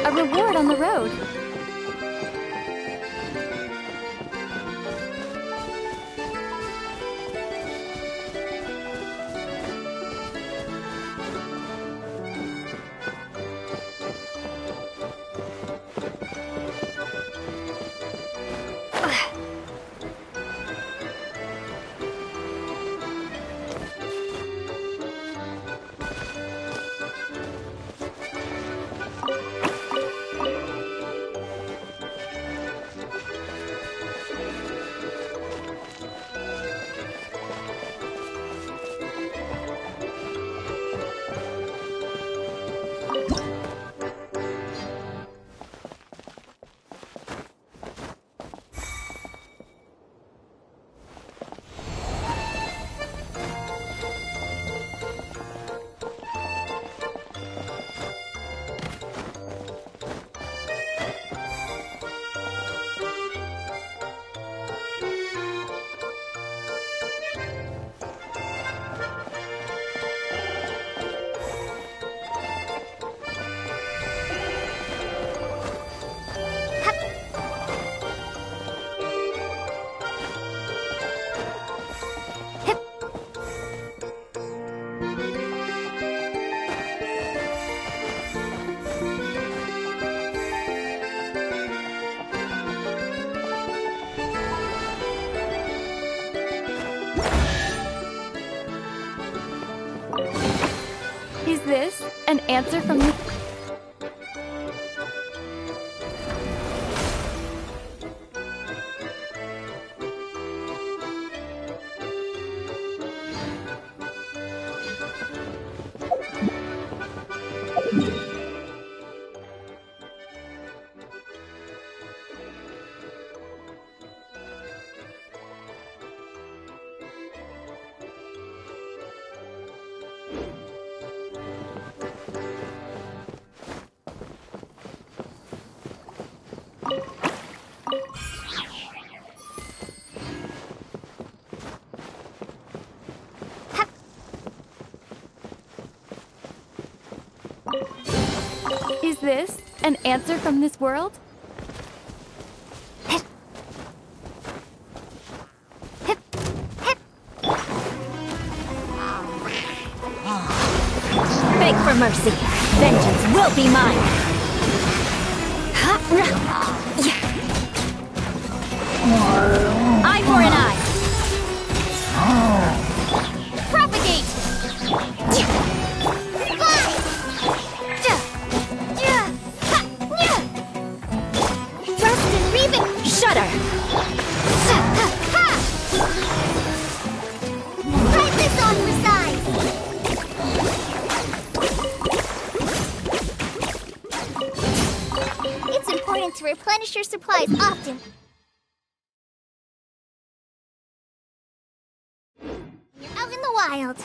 A reward on the road. this an answer from the... Is this an answer from this world? Beg for mercy. Vengeance will be mine. Eye for an eye. Propagate! Thrust and reeve. Shudder. Try this on for size! It's important to replenish your supplies often. You're out in the wild.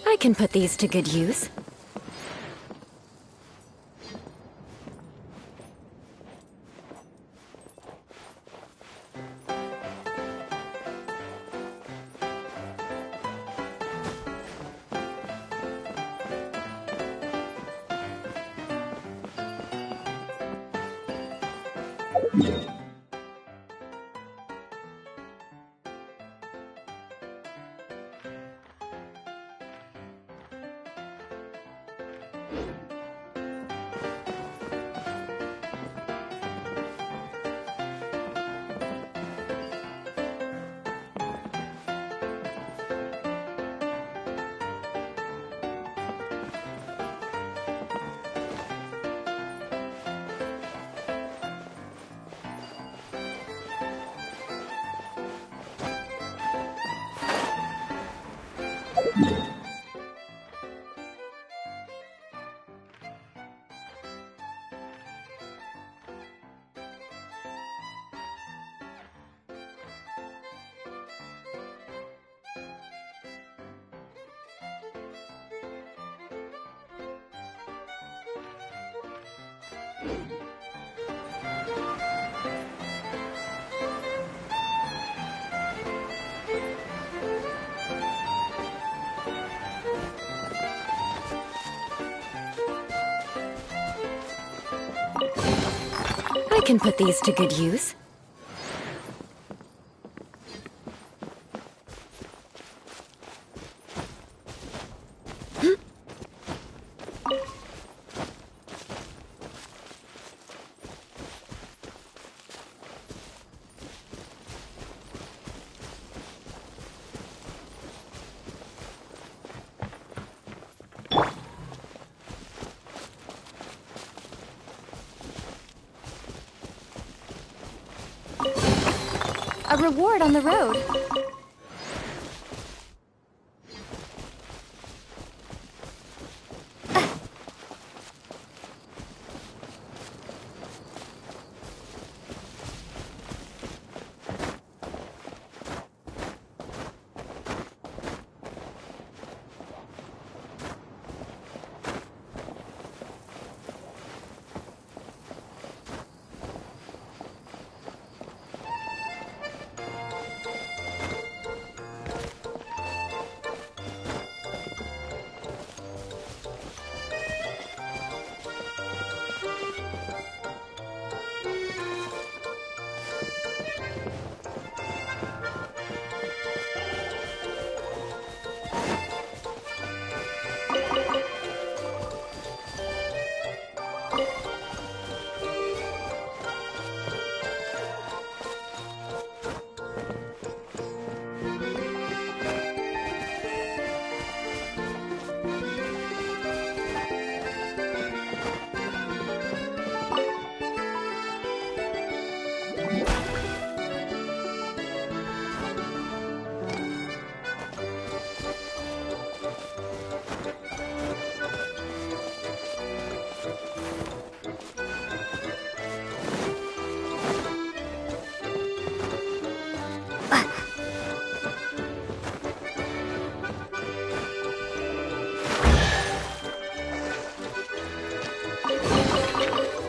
I can put these to good use. I can put these to good use. A reward on the road.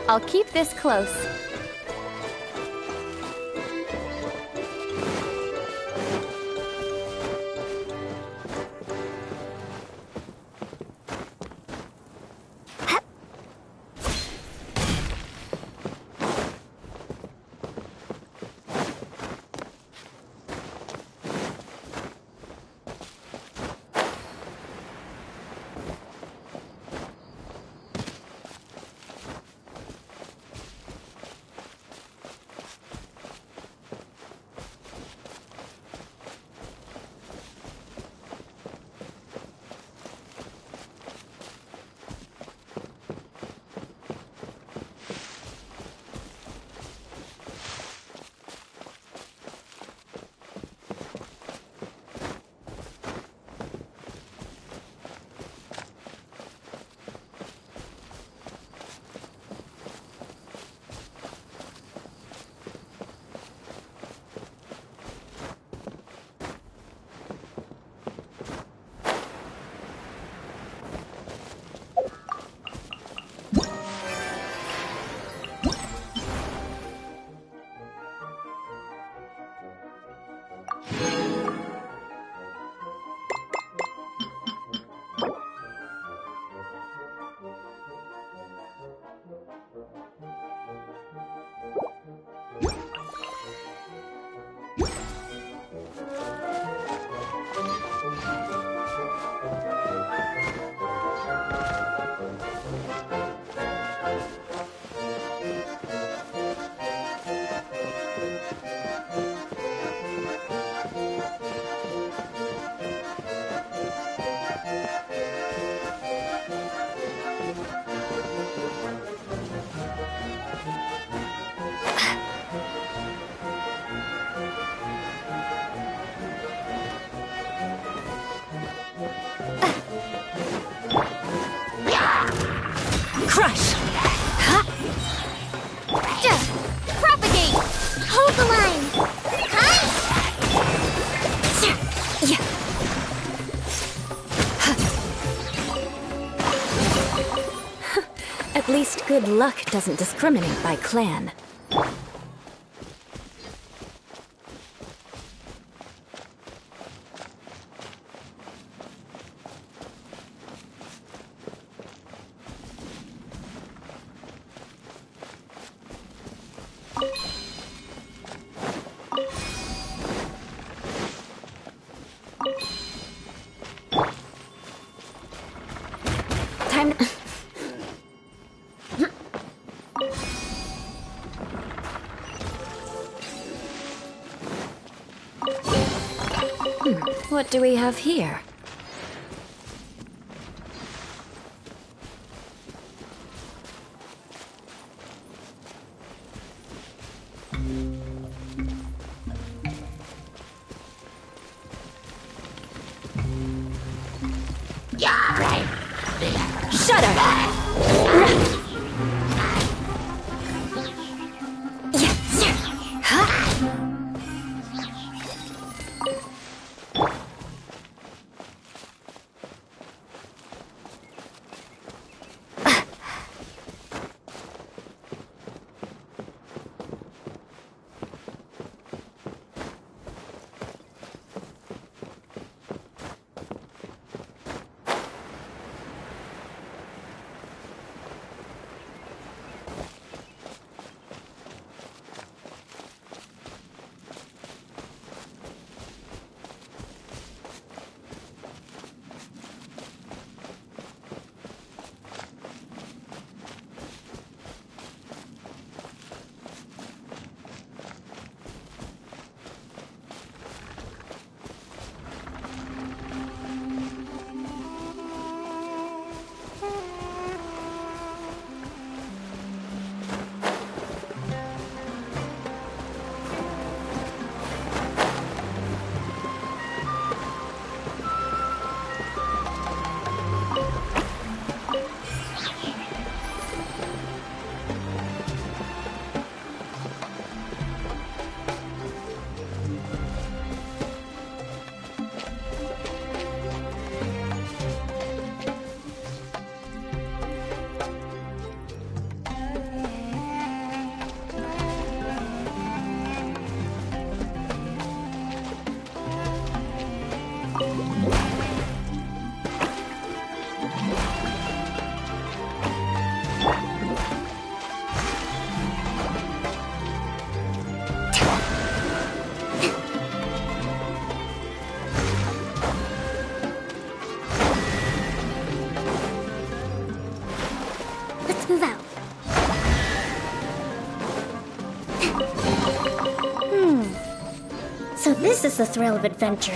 I'll keep this close. good luck doesn't discriminate by clan. Time to... What do we have here? Let's move out. So this is the thrill of adventure.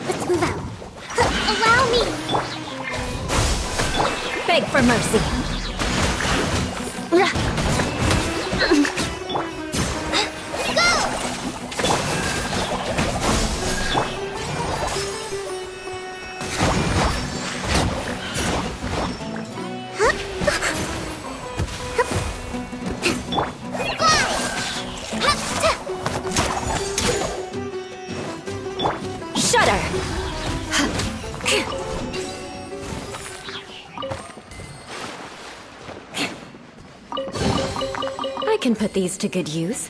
Let's move out. Allow me! Beg for mercy. Shudder! I can put these to good use.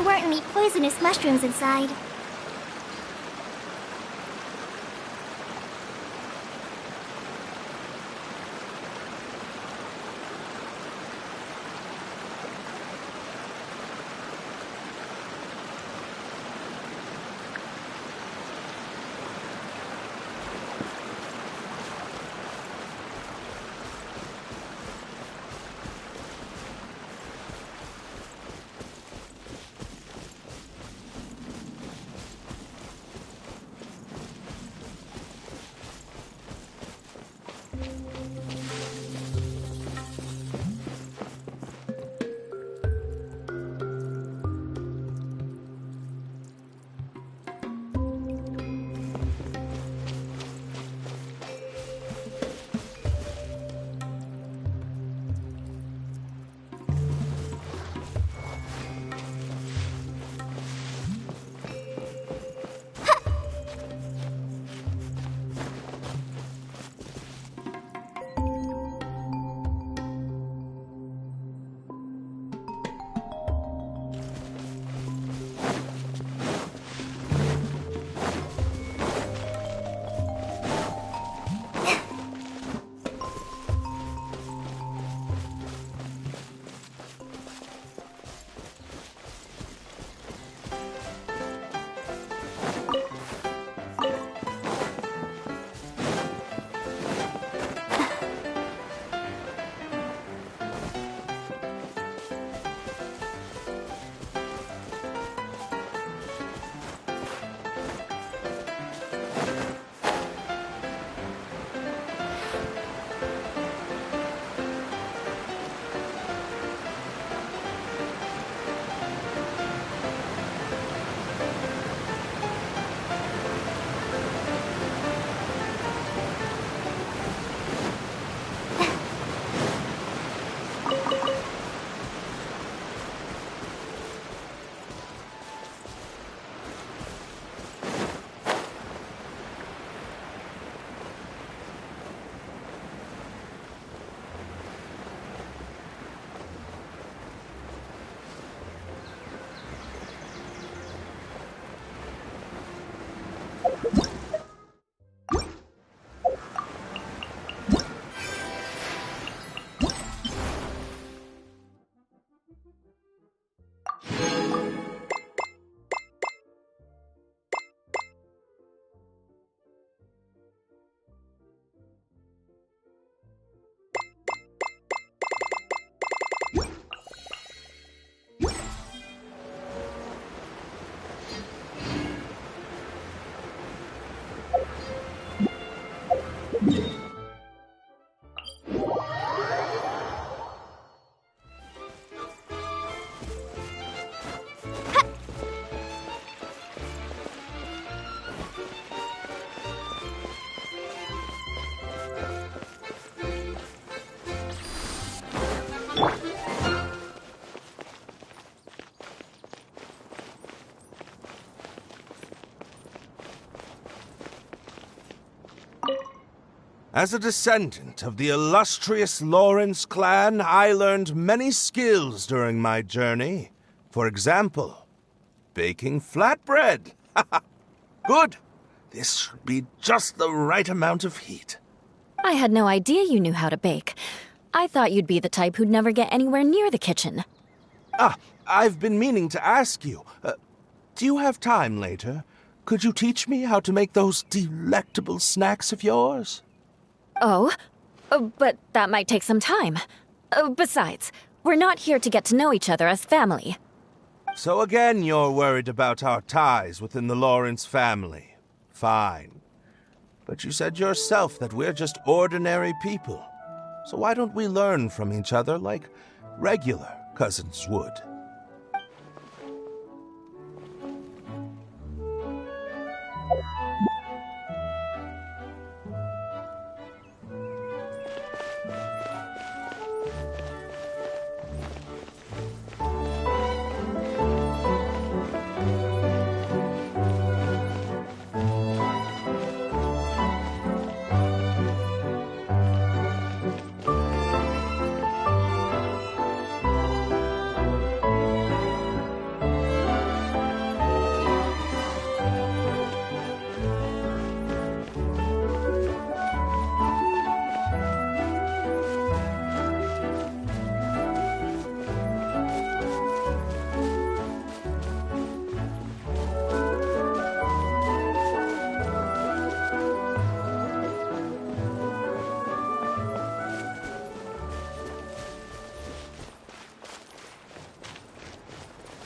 there weren't any poisonous mushrooms inside. As a descendant of the illustrious Lawrence clan, I learned many skills during my journey. For example, baking flatbread. Good. This should be just the right amount of heat. I had no idea you knew how to bake. I thought you'd be the type who'd never get anywhere near the kitchen. I've been meaning to ask you. Do you have time later? Could you teach me how to make those delectable snacks of yours? Oh? But that might take some time. Besides, we're not here to get to know each other as family. So again, you're worried about our ties within the Lawrence family. Fine. But you said yourself that we're just ordinary people. So why don't we learn from each other like regular cousins would?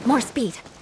More speed.